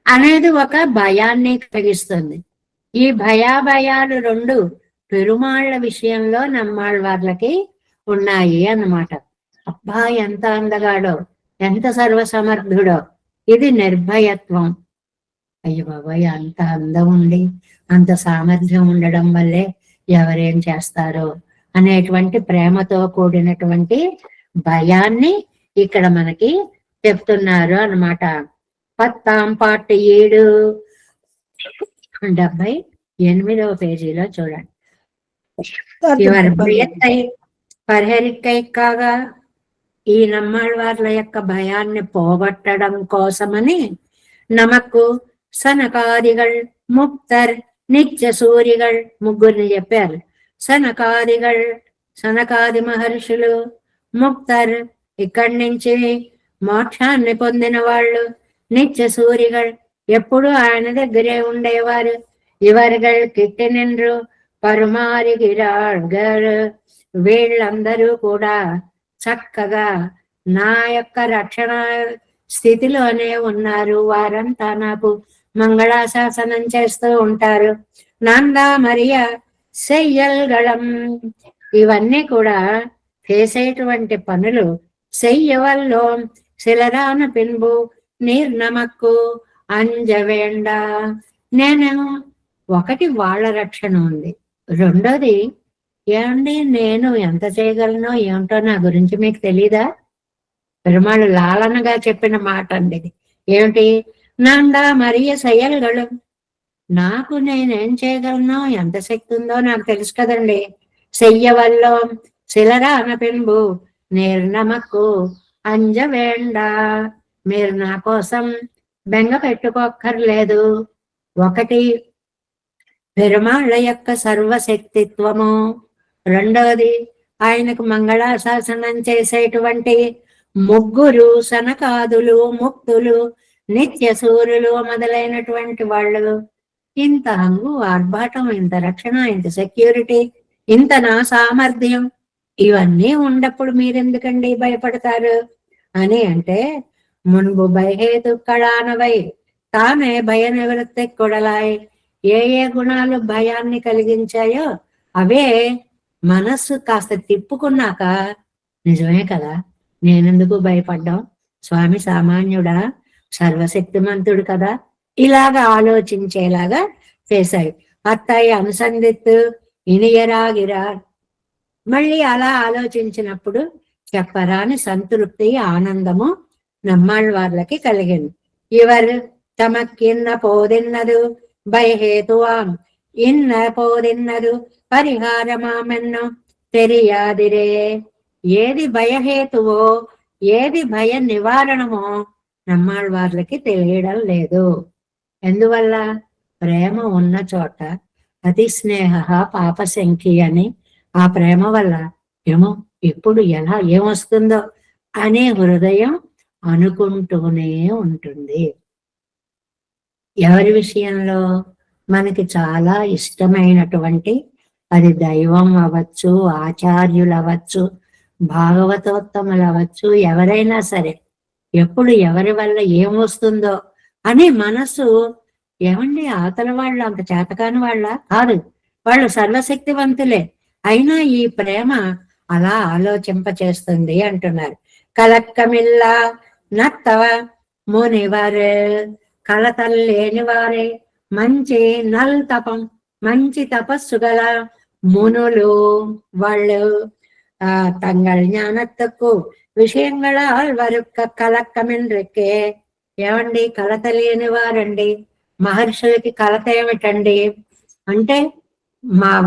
A: అనేది ఒక భయాన్ని కలిగిస్తుంది. ఈ భయాభయాలు రెండు పెరుమాళ్ళ విషయంలో నమ్మాళ్ళ వాళ్ళకి ఉన్నాయి అన్నమాట. అబ్బా ఎంత అందగాడో, ఎంత సర్వసమర్థుడో, ఇది నిర్భయత్వం. అయ్య బాబాయ్, అంత అందం ఉండి అంత సామర్థ్యం ఉండడం వల్లే ఎవరేం చేస్తారో అనేటువంటి ప్రేమతో కూడినటువంటి భయాన్ని ఇక్కడ మనకి చెప్తున్నారు అన్నమాట. 7 78వ పేజీలో చూడండి. ఇవరి భయத்தை పరిహరికైకాగా ఈ నమ్మాళ్ళవార్ల యొక్క భయాన్ని పోగొట్టడం కోసమని నమకు సనకాదిగల్ ముక్తర్ నిత్య సూరిగల్ ముగ్గురిని చెప్పారు. సనకాదిగల్, సనకాది మహర్షులు, ముక్తర్ ఇక్కడి నుంచి మోక్షాన్ని పొందిన వాళ్ళు, నిత్య సూరిగల్ ఎప్పుడు ఆయన దగ్గరే ఉండేవారు, ఇవర్గల్ కిట్టినిండ్రు పరుమారిగిరాళ్గర్ వీళ్ళందరూ కూడా చక్కగా నా యొక్క రక్షణ స్థితిలోనే ఉన్నారు, వారంతా నాకు మంగళాశాసనం చేస్తూ ఉంటారు. నాందా మరియ సెయ్యల్గళం, ఇవన్నీ కూడా చేసేటువంటి పనులు. సెయ్యవల్లో శిలరాన పిన్బు నీర్ నమక్కు అంజవేండ, నేను ఒకటి వాళ్ళ రక్షణ ఉంది, రెండోది ఏమండి నేను ఎంత చేయగలనో ఏమిటో నా గురించి మీకు తెలీదా? పెరుమాళ్ళు లాలనగా చెప్పిన మాట అండి ఇది. ఏమిటి? నందా మరియ శయల్గళం, నాకు నేనేం చేయగలనో ఎంత శక్తి ఉందో నాకు తెలుసు కదండి. చెయ్యవల్లో శిలరాన పెంబు నిర్నమక్కు అంజవేండ, మీరు నా కోసం బెంగ పెట్టుకోక్కర్లేదు. ఒకటి పెరుమాళ్ళ యొక్క సర్వశక్తిత్వము, రెండవది ఆయనకు మంగళాశాసనం చేసేటువంటి ముగ్గురు సనకాదులు, ముక్తులు, నిత్య సూర్యులు మొదలైనటువంటి వాళ్ళు. ఇంత హంగు ఆర్భాటం, ఇంత రక్షణ, ఇంత సెక్యూరిటీ, ఇంత నా సామర్థ్యం ఇవన్నీ ఉన్నప్పుడు మీరెందుకండి భయపడతారు అని అంటే, మున్బు భయహేతు కళానవై తానే భయ నివృత్తి కొడలాయ్. ఏ ఏ గుణాలు భయాన్ని కలిగించాయో అవే మనస్సు కాస్త తిప్పుకున్నాక నిజమే కదా, నేనెందుకు భయపడ్డాం, స్వామి సామాన్యుడా, సర్వశక్తిమంతుడు కదా, ఇలాగా ఆలోచించేలాగా చేశాయి. అత్తాయి అనుసంధిత్తు ఇనియరాగిరా, మళ్ళీ అలా ఆలోచించినప్పుడు చెప్పరాని సంతృప్తి, ఆనందము నమ్మాళ్ళ వాళ్ళకి కలిగింది. ఇవరు తమకిన్న పోదిన్నదు భయహేతువాం ఇన్న పోదిన్నదు పరిహారమామెన్నో, తెలియాదిరే. ఏది భయహేతువో, ఏది భయ నివారణమో నమ్మాళ్ళవార్లకి తెలియడం లేదు. ఎందువల్ల? ప్రేమ ఉన్న చోట అతి స్నేహ పాపశంఖి అని, ఆ ప్రేమ వల్ల ఏమో ఎప్పుడు ఎలా ఏమొస్తుందో అనే హృదయం అనుకుంటూనే ఉంటుంది. ఎవరి విషయంలో? మనకి చాలా ఇష్టమైనటువంటి, అది దైవం అవ్వచ్చు, ఆచార్యులు అవ్వచ్చు, భాగవతోత్తములు అవ్వచ్చు, ఎవరైనా సరే ఎప్పుడు ఎవరి వల్ల ఏమొస్తుందో అని మనసు, ఏమండి అవతల వాళ్ళు అంత చేతకాని వాళ్ళ కాదు, వాళ్ళు సర్వశక్తివంతులే, అయినా ఈ ప్రేమ అలా ఆలోచింపచేస్తుంది అంటున్నారు. కలక్కమిల్లా నత్తవ మునివారు, కలతల్లేని వారే మంచి తపం, మంచి తపస్సు గల మునులు వాళ్ళు. తంగళ్ జ్ఞానత్తకు విషయంగళ వారు కలక్కమిన్రెక్కే. ఏమండి కలత లేని వారండి. మహర్షులకి కలత ఏమిటండి అంటే,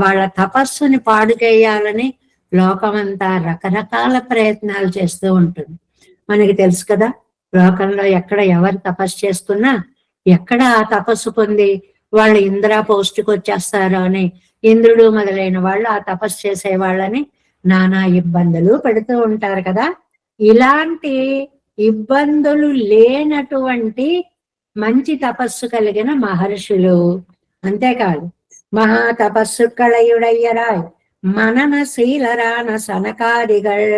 A: వాళ్ళ తపస్సుని పాడు చేయాలని లోకమంతా రకరకాల ప్రయత్నాలు చేస్తూ ఉంటుంది. మనకి తెలుసు కదా, లోకంలో ఎక్కడ ఎవరు తపస్సు చేస్తున్నా, ఎక్కడ ఆ తపస్సు పొంది వాళ్ళు ఇంద్ర పోస్టుకు వచ్చేస్తారు అని ఇంద్రుడు మొదలైన వాళ్ళు ఆ తపస్సు చేసే వాళ్ళని నానా ఇబ్బందులు పెడుతూ ఉంటారు కదా. ఇలాంటి ఇబ్బందులు లేనటువంటి మంచి తపస్సు కలిగిన మహర్షులు, అంతేకాదు మహా తపస్సు కళయుడయ్యరాయ్ మనన శీలరాన సనకాదిగల్.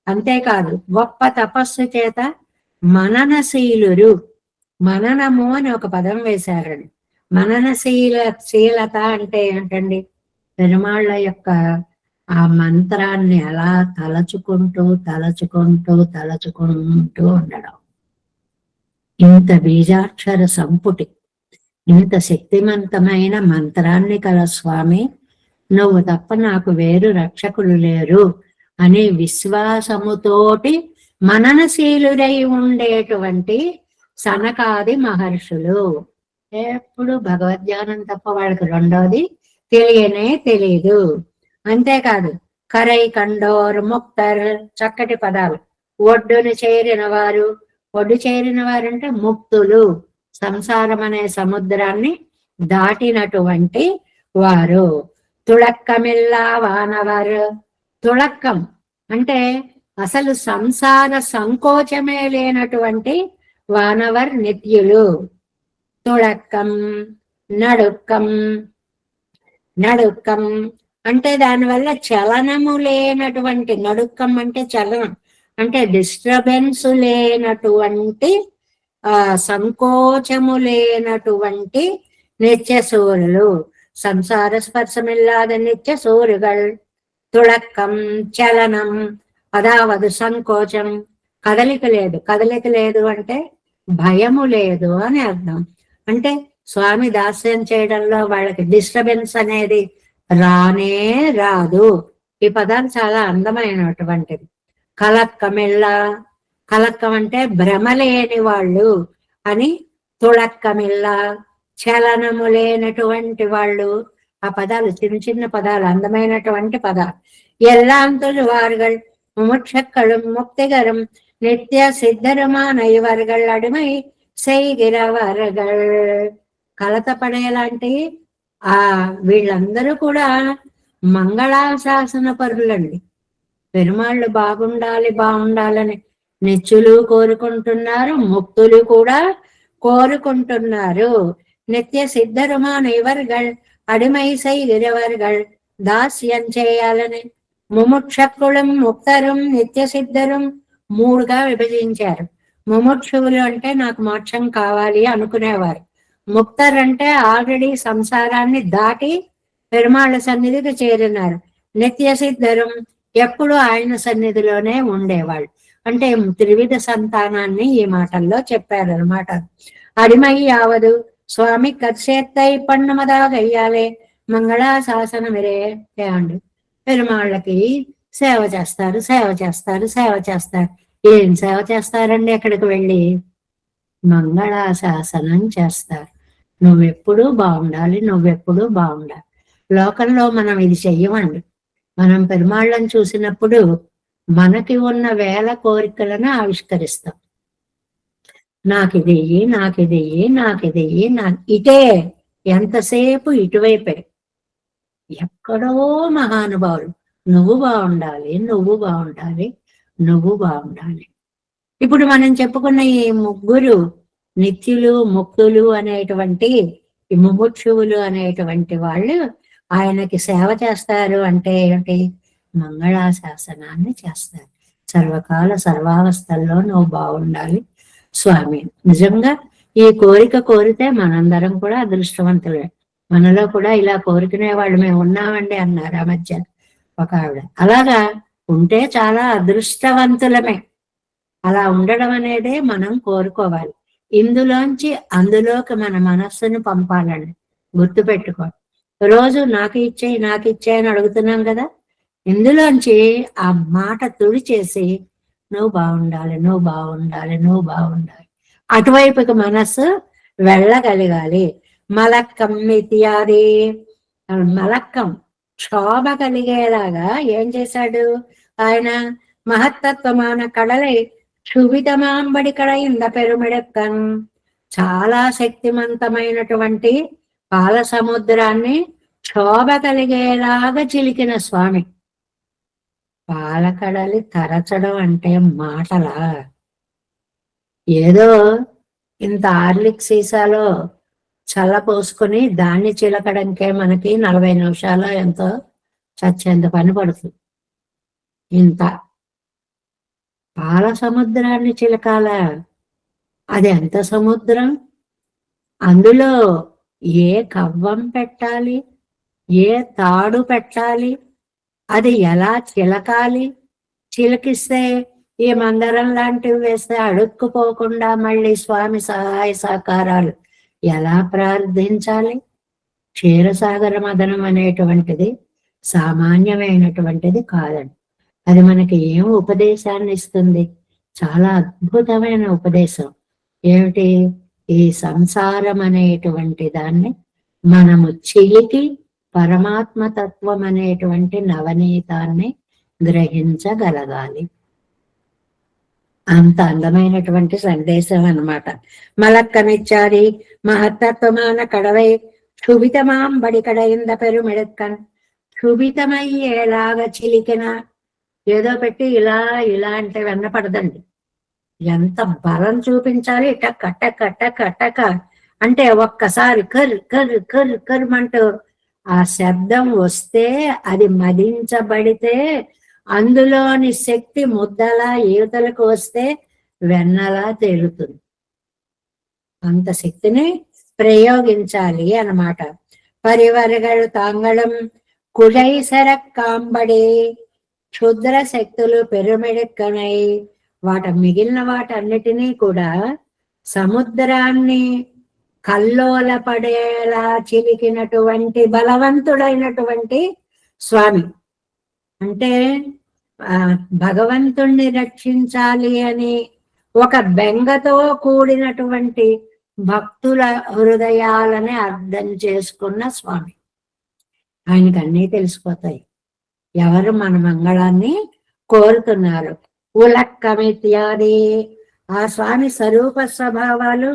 A: అంతేకాదు గొప్ప తపస్సు చేత మననశీలురు, మననము అని ఒక పదం వేశారండి. శీలత అంటే ఏంటండి? పెరుమాళ్ళ యొక్క ఆ మంత్రాన్ని అలా తలచుకుంటూ తలచుకుంటూ తలచుకుంటూ ఉండడం. ఇంత బీజాక్షర సంపుటి, ఇంత శక్తివంతమైన మంత్రాన్ని కల స్వామి, నువ్వు తప్ప నాకు వేరు రక్షకులు లేరు అనే విశ్వాసముతోటి మననశీలురై ఉండేటువంటి సనకాది మహర్షులు. ఎప్పుడు భగవద్ధ్యానం తప్ప వాళ్ళకి రెండోది తెలియనే తెలియదు. అంతేకాదు కరై కండోర్ ముక్తర్, చక్కటి పదాలు. ఒడ్డును చేరిన వారు, ఒడ్డు చేరిన వారంటే ముక్తులు, సంసారం అనే సముద్రాన్ని దాటినటువంటి వారు. తుళక్కమిల్లా వానవర్, తుళక్కం అంటే అసలు సంసార సంకోచమే లేనటువంటి వానవర్ నిత్యులు. తుళక్కం నడుక్కం, నడుక్కం అంటే దానివల్ల చలనము లేనటువంటి, నడుక్కం అంటే చలనం అంటే డిస్టర్బెన్స్ లేనటువంటి, సంకోచము లేనటువంటి నిత్య సూర్యులు. సంసార స్పర్శమిల్లాద నిత్య సూర్యుగల్. తుళక్కం చలనం, అదావదు సంకోచం, కదలిక లేదు. కదలిక లేదు అంటే భయము లేదు అని అర్థం. అంటే స్వామి దాస్యం చేయడంలో వాళ్ళకి డిస్టర్బెన్స్ అనేది రానే రాదు. ఈ పదాలు చాలా అందమైనటువంటిది. కలక్కమిళ్ళ, కలక్కం అంటే భ్రమ లేని వాళ్ళు అని. తుళక్కమిళ్ళ చలనము లేనటువంటి వాళ్ళు. ఆ పదాలు చిన్న చిన్న పదాలు, అందమైనటువంటి పదాలు. ఎల్లాంతులు వారుగల్ ముముక్షక్కళం ముక్తిగరం నిత్య సిద్ధరమాన ఇవర్గల్ అడిమై செய்கிறவர்கள். కలత పడేలాంటి వీళ్ళందరూ కూడా మంగళాశాసన పరులండి. పెరుమాళ్ళు బాగుండాలి బాగుండాలని నిత్యులు కోరుకుంటున్నారు, ముక్తులు కూడా కోరుకుంటున్నారు. నిత్య సిద్ధరుమాన ఇవర్గల్ అడిమై செய்கிறவர்கள், దాస్యం చేయాలని. ముముక్షకులం ముక్తరం నిత్య సిద్ధరం మూడుగా విభజించారు. ముముక్షువులు అంటే నాకు మోక్షం కావాలి అనుకునేవారు. ముక్తర్ అంటే ఆల్రెడీ సంసారాన్ని దాటి పెరుమాళ్ళ సన్నిధికి చేరినారు. నిత్య సిద్ధరం ఎప్పుడు ఆయన సన్నిధిలోనే ఉండేవాళ్ళు. అంటే త్రివిధ సంతానాన్ని ఈ మాటల్లో చెప్పారనమాట. అడిమై యావదు స్వామి కర్షేత్తై పన్నమదాగయ్యాలే మంగళాశాసనమిరే. ఏమండి పెరుమాళ్ళకి సేవ చేస్తారు, సేవ చేస్తారు, సేవ చేస్తారు. ఏం సేవ చేస్తారండి? ఎక్కడికి వెళ్ళి మంగళాశాసనం చేస్తారు. నువ్వెప్పుడూ బాగుండాలి, నువ్వెప్పుడూ బాగుండాలి. లోకంలో మనం ఇది చెయ్యమండి. మనం పెరుమాళ్ళని చూసినప్పుడు మనకి ఉన్న వేల కోరికలను ఆవిష్కరిస్తాం. నాకిదెయ్యి, నాకిదెయ్యి, నాకిదెయ్యి, ఇటే ఎంతసేపు ఇటువైపే. ఎక్కడో మహానుభావులు నువ్వు బాగుండాలి, నువ్వు బాగుండాలి, నువ్వు బాగుండాలి. ఇప్పుడు మనం చెప్పుకున్న ఈ ముగ్గురు నిత్యులు, ముక్తులు అనేటువంటి ఈ ముముక్షువులు అనేటువంటి వాళ్ళు ఆయనకి సేవ చేస్తారు అంటే ఏంటి? మంగళాశాసనాన్ని చేస్తారు. సర్వకాల సర్వావస్థల్లో నువ్వు బాగుండాలి స్వామి. నిజంగా ఈ కోరిక కోరితే మనందరం కూడా అదృష్టవంతులే. మనలో కూడా ఇలా కోరుకునే వాళ్ళు మేము ఉన్నామండి అన్నారు ఆ మధ్య ఒక ఆవిడ. అలాగా ఉంటే చాలా అదృష్టవంతులమే. అలా ఉండడం అనేదే మనం కోరుకోవాలి. ఇందులోంచి అందులోకి మన మనస్సును పంపాలండి. గుర్తుపెట్టుకో. రోజు నాకు ఇచ్చేయి, నాకు ఇచ్చేయి అని అడుగుతున్నాం కదా. ఇందులోంచి ఆ మాట తుడిచేసి నువ్వు బాగుండాలి, నువ్వు బాగుండాలి, నువ్వు బాగుండాలి, అటువైపుకి మనస్సు వెళ్ళగలగాలి. మలక్కం ఇత్యాది మలక్కం క్షోభ కలిగేలాగా ఏం చేశాడు ఆయన? మహత్తత్వమాన కడలై క్షుభితమాంబడి కడయింద పెరుమిడక్కన్. చాలా శక్తివంతమైనటువంటి పాల సముద్రాన్ని క్షోభ కలిగేలాగా చిలికిన స్వామి. పాలకడలి తరచడం అంటే మాటలా? ఏదో ఇంత ఆర్లిక్ సీసాలో చల్ల పోసుకొని దాన్ని చిలకడంకే మనకి 40 నిమిషాలు ఎంతో చచ్చేంత పని పడుతుంది. ఇంత పాల సముద్రాన్ని చిలకాల. అది ఎంత సముద్రం? అందులో ఏ కవ్వం పెట్టాలి, ఏ తాడు పెట్టాలి, అది ఎలా చిలకాలి, చిలకిస్తే ఈ మందరం లాంటివి వేస్తే అడుక్కుపోకుండా మళ్ళీ స్వామి సహాయ సహకారాలు ఎలా ప్రార్థించాలి? క్షీరసాగర మదనం అనేటువంటిది సామాన్యమైనటువంటిది కాదండి. అది మనకి ఏం ఉపదేశాన్ని ఇస్తుంది? చాలా అద్భుతమైన ఉపదేశం. ఏమిటి? ఈ సంసారం అనేటువంటి దాన్ని మనము చిలికి పరమాత్మ తత్వం అనేటువంటి నవనీతాన్ని గ్రహించగలగాలి. అంత అందమైనటువంటి సందేశం అన్నమాట. మలక్కమిచ్చారి మహత్తత్వమాన కడవై క్షుభితమాం బడి కడయింద పెరుమిడక్కన్. క్షుభితమయ్యేలాగా చిలికిన ఏదో పెట్టి ఇలా ఇలా అంటే వెన్నపడదండి. ఎంత బలం చూపించాలి. టక్క టక్క టక్క టక్క అంటే ఒక్కసారి కర్ కర్ కర్ కర్మంటూ ఆ శబ్దం వస్తే అది మదించబడితే అందులోని శక్తి ముద్దలా యువతలకు వస్తే వెన్నలా తేలుతుంది. అంత శక్తిని ప్రయోగించాలి అన్నమాట. పరివరగలు తాంగళం కుడైసర కాంబడి క్షుద్ర శక్తులు పెరుమిడెక్కనై మిగిలిన వాటన్నిటినీ కూడా సముద్రాన్ని కల్లోల పడేలా చిలికినటువంటి బలవంతుడైనటువంటి స్వామి. అంటే భగవంతుణ్ణి రక్షించాలి అని ఒక బెంగతో కూడినటువంటి భక్తుల హృదయాలని అర్థం చేసుకున్న స్వామి. ఆయనకి అన్నీ తెలిసిపోతాయి ఎవరు మన మంగళాన్ని కోరుతున్నారు. ఉలక్కమిత్యాది ఆ స్వామి స్వరూప స్వభావాలు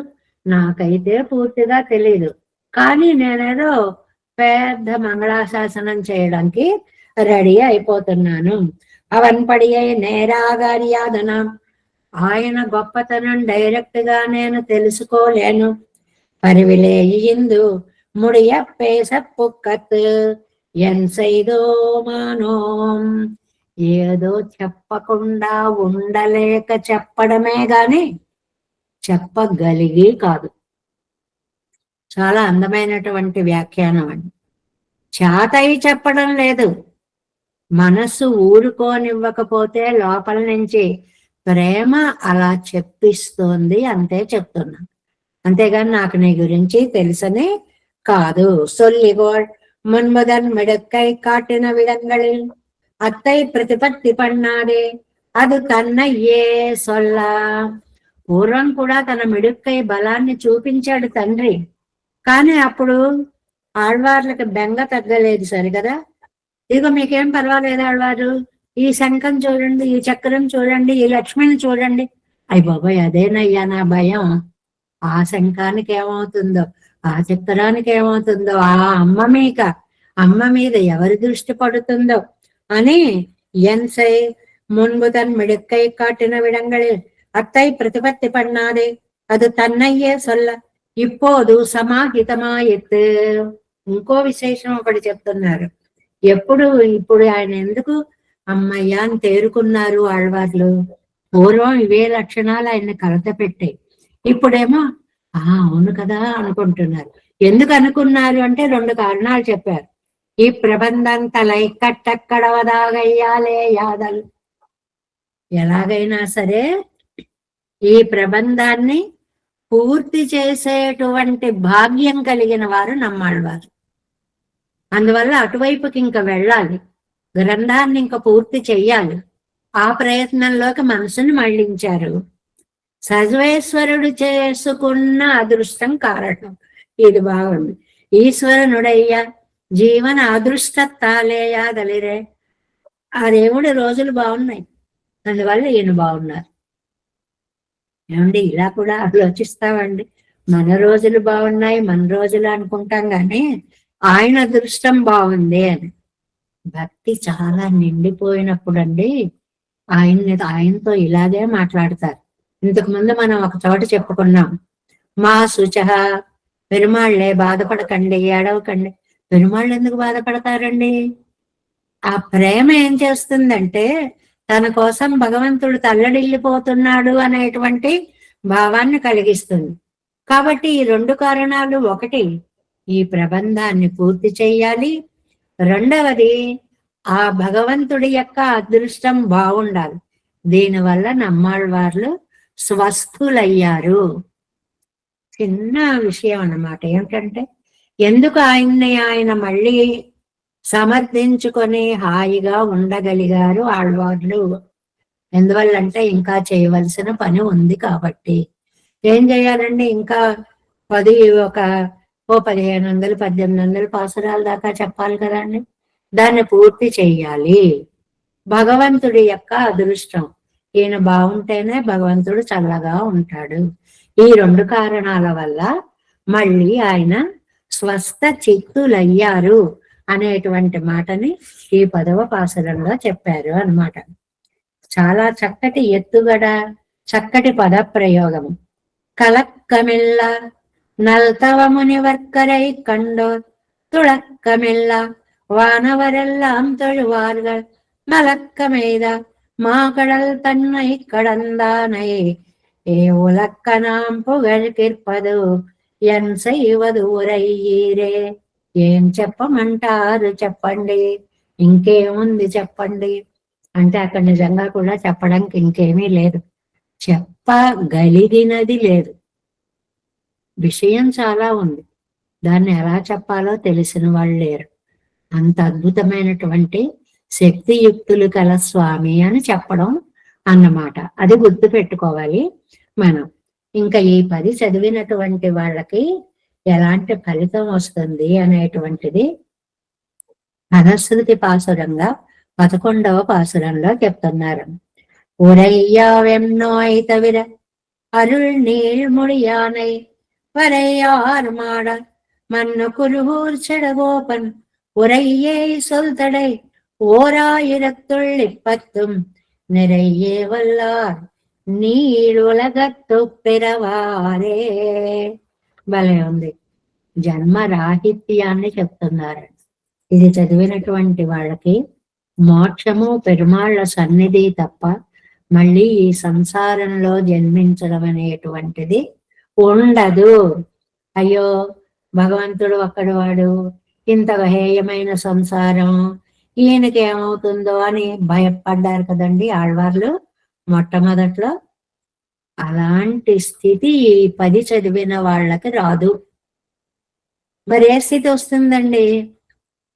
A: నాకైతే పూర్తిగా తెలియదు. కానీ నేనేదో పెద్ద మంగళాశాసనం చేయడానికి రెడీ అయిపోతున్నాను. అవన్పడి నేరాగార్యాదన ఆయన గొప్పతనం డైరెక్ట్ గా నేను తెలుసుకోలేను. పరివిలేయిందు ముడియప్పేస పుక్కత్ ఎన్సైదో మానోం. ఏదో చెప్పకుండా ఉండలేక చెప్పడమే గాని చెప్పగలిగి కాదు. చాలా అందమైనటువంటి వ్యాఖ్యానం అండి. చాతయి చెప్పడం లేదు, మనస్సు ఊరుకోనివ్వకపోతే లోపల నుంచి ప్రేమ అలా చెప్పిస్తోంది అంతే చెప్తున్నా. అంతేగాని నాకు నీ గురించి తెలుసని కాదు. సొల్లిగోడ్ మున్ముదన్ మిడక్కై కాటిన విడంగళిల్ అత్తై ప్రతిపత్తి పన్నాడే అది తన్నయ్యే సొల్ల. పూర్వం కూడా తన మిడుక్కై బలాన్ని చూపించాడు తండ్రి. కానీ అప్పుడు ఆళ్వార్లకు బెంగ తగ్గలేదు సరికదా. ఇదిగో మీకేం పర్వాలేదు ఆళ్వారు, ఈ శంఖం చూడండి, ఈ చక్రం చూడండి, ఈ లక్ష్మిని చూడండి. అయ్య బాబాయ్ అదేనయ్యా నా భయం. ఆ శంఖానికి ఏమవుతుందో, ఆ చక్రానికి ఏమవుతుందో, ఆ అమ్మ మీద ఎవరి దృష్టి పడుతుందో అని ఎన్సై మున్గుతన్ మిడుక్కై కాటిన విడంగళిல் అత్తై ప్రతిపత్తి పడినాదే అది తన్నయ్యే సొల్ల ఇప్పోదు సమాహితమాయెత్. ఇంకో విశేషం ఒకటి చెప్తున్నారు. ఇప్పుడు ఆయన ఎందుకు అమ్మయ్య అని తేరుకున్నారు ఆళ్వార్లు. పూర్వం ఇవే లక్షణాలు ఆయన్ని కలత పెట్టాయి. ఇప్పుడేమో అవును కదా అనుకుంటున్నారు. ఎందుకు అనుకున్నారు అంటే 2 కారణాలు చెప్పారు. ఈ ప్రబంధం తలై కట్టక్కడవదాగయ్యాలే యాదలు. ఎలాగైనా సరే ఈ ప్రబంధాన్ని పూర్తి చేసేటువంటి భాగ్యం కలిగిన వారు నమ్మాళ్వారు. అందువల్ల అటువైపుకి ఇంకా వెళ్ళాలి, గ్రంథాన్ని ఇంకా పూర్తి చెయ్యాలి. ఆ ప్రయత్నంలోకి మనసుని మళ్లించారు. సర్వేశ్వరుడు చేసుకున్న అదృష్టం కారణం. ఇది బాగుంది. ఈశ్వరనుడయ్యా జీవన అదృష్టత్తాలేయా దలిరే. ఆ దేవుడి రోజులు బాగున్నాయి, అందువల్ల ఈయన బాగున్నారు. ఏమండి ఇలా కూడా ఆలోచిస్తామండి. మన రోజులు బాగున్నాయి, మన రోజులు అనుకుంటాం కానీ ఆయన అదృష్టం బాగుంది అని. భక్తి చాలా నిండిపోయినప్పుడు అండి ఆయనతో ఇలాగే మాట్లాడతారు. ఇంతకు ముందు మనం ఒక చోట చెప్పుకున్నాం, మా శుచ పెరుమాళ్లే బాధపడకండి, ఏడవకండి. పెరుమాళ్ళు ఎందుకు బాధపడతారండి? ఆ ప్రేమ ఏం చేస్తుందంటే తన కోసం భగవంతుడు తల్లడిల్లిపోతున్నాడు అనేటువంటి భావాన్ని కలిగిస్తుంది. కాబట్టి ఈ 2 కారణాలు, ఒకటి ఈ ప్రబంధాన్ని పూర్తి చెయ్యాలి, రెండవది ఆ భగవంతుడి యొక్క అదృష్టం బాగుండాలి. దీనివల్ల నమ్మాళ్వార్లు స్వస్థులయ్యారు. చిన్న విషయం అన్నమాట. ఏమిటంటే ఎందుకు ఆయన మళ్ళీ సమర్థించుకొని హాయిగా ఉండగలిగారు ఆళ్వార్లు? ఎందువల్లంటే ఇంకా చేయవలసిన పని ఉంది కాబట్టి. ఏం చేయాలండి? ఇంకా 1500 1800 పాసురాల దాకా చెప్పాలి కదండి. దాన్ని పూర్తి చెయ్యాలి. భగవంతుడి యొక్క అదృష్టం, ఈయన బాగుంటేనే భగవంతుడు చల్లగా ఉంటాడు. ఈ 2 కారణాల వల్ల మళ్ళీ ఆయన స్వస్థ చిత్తులయ్యారు అనేటువంటి మాటని ఈ 10వ పాసురంలో చెప్పారు అన్నమాట. చాలా చక్కటి ఎత్తుగడ, చక్కటి పద ప్రయోగము. కలక్కమిల్ల నల్తవ మునివర్కరై కండోర్ துளக்கமில்ல வானவரெல்லாம் தொழுவார்கள் மலக்கமெய்த மாகடல் தன்னை கடந்தானை ஏ உலக்க நாம் புகழ் கிற்பது ఎన్ செய்வது ఉరయ్యీరే. ఏం చెప్పమంటారు చెప్పండి, ఇంకేముంది చెప్పండి అంటే అక్కడ నిజంగా కూడా చెప్పడానికి ఇంకేమీ లేదు, చెప్పగలిగినది లేదు. విషయం చాలా ఉంది, దాన్ని ఎలా చెప్పాలో తెలిసిన వాళ్ళు లేరు. అంత అద్భుతమైనటువంటి శక్తియుక్తులు కల స్వామి అని చెప్పడం అన్నమాట. అది గుర్తు పెట్టుకోవాలి మనం. ఇంకా ఈ 10 చదివినటువంటి వాళ్ళకి ఎలాంటి ఫలితం వస్తుంది అనేటువంటిది ఫలశ్రుతి పాసురంగా 11వ పాసురంలో చెప్తున్నారు. உரையாவெம்நோய் தவிர அருள் நீழ்மொழியானை வரையார் மாட மண்ணு குருகூர் செடகோபன் உரையே சொல் தடை 1010 நிறையே வல்லார் నీడులగత్తు పెరవారే. భలే ఉంది. జన్మ రాహిత్యాన్ని చెప్తున్నారు. ఇది చదివినటువంటి వాళ్ళకి మోక్షము పెరుమాళ్ల సన్నిధి తప్ప మళ్ళీ ఈ సంసారంలో జన్మించడం అనేటువంటిది ఉండదు. అయ్యో భగవంతుడు ఒక్కడు వాడు, ఇంత హేయమైన సంసారం, ఈయనకి ఏమవుతుందో అని భయపడ్డారు కదండి ఆళ్వార్లు మొట్టమొదట్లో. అలాంటి స్థితి ఈ 10 చదివిన వాళ్ళకి రాదు. మరి ఏ స్థితి వస్తుందండి?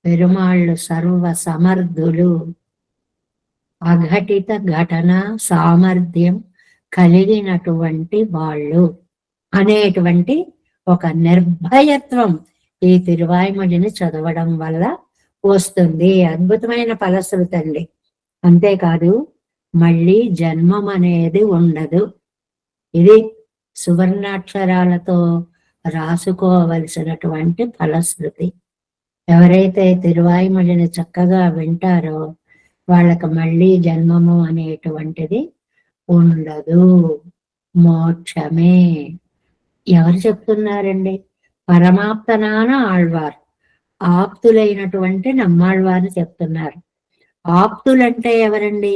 A: పెరుమాళ్ళు సర్వ సమర్థులు, అఘటిత ఘటన సామర్థ్యం కలిగినటువంటి వాళ్ళు అనేటువంటి ఒక నిర్భయత్వం ఈ తిరువాయిమొழிని చదవడం వల్ల వస్తుంది. అద్భుతమైన ఫలశ్రుతి అండి. అంతేకాదు మళ్ళీ జన్మం అనేది ఉండదు. ఇది సువర్ణాక్షరాలతో రాసుకోవలసినటువంటి ఫలశ్రుతి. ఎవరైతే తిరువాయుమొழிని చక్కగా వింటారో వాళ్ళకి మళ్ళీ జన్మము అనేటువంటిది ఉండదు, మోక్షమే. ఎవరు చెప్తున్నారండి? పరమాప్తనాన ఆళ్వార్, ఆప్తులైనటువంటి నమ్మాళ్వారు చెప్తున్నారు. ఆప్తులంటే ఎవరండి?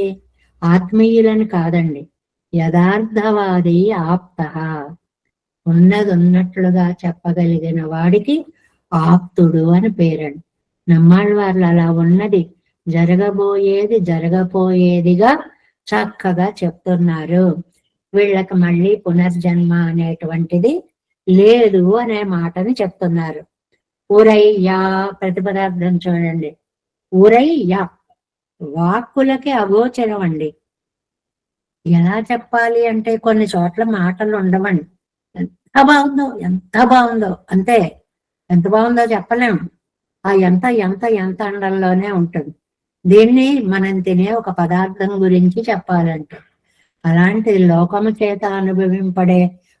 A: ఆత్మీయులని కాదండి, యథార్థవాది ఆప్త. ఉన్నది ఉన్నట్లుగా చెప్పగలిగిన వాడికి ఆప్తుడు అని పేరండి. నమ్మాళ్వార్లు అలా ఉన్నది జరగబోయేది జరగబోయేదిగా చక్కగా చెప్తున్నారు. వీళ్ళకి మళ్ళీ పునర్జన్మ అనేటువంటిది లేదు అనే మాటని చెప్తున్నారు. ఉరయ్యా ప్రతిపదార్థం చూడండి. ఉరయ్యా వాక్కులకి అగోచరం అండి. ఎలా చెప్పాలి అంటే కొన్ని చోట్ల మాటలు ఉండవండి. ఎంత బాగుందో ఎంత బాగుందో అంతే. ఎంత బాగుందో చెప్పలేము. ఆ ఎంత ఎంత ఎంత అండంలోనే ఉంటుంది. దీన్ని మనం తినే ఒక పదార్థం గురించి చెప్పాలంటే, అలాంటి లోకము చేత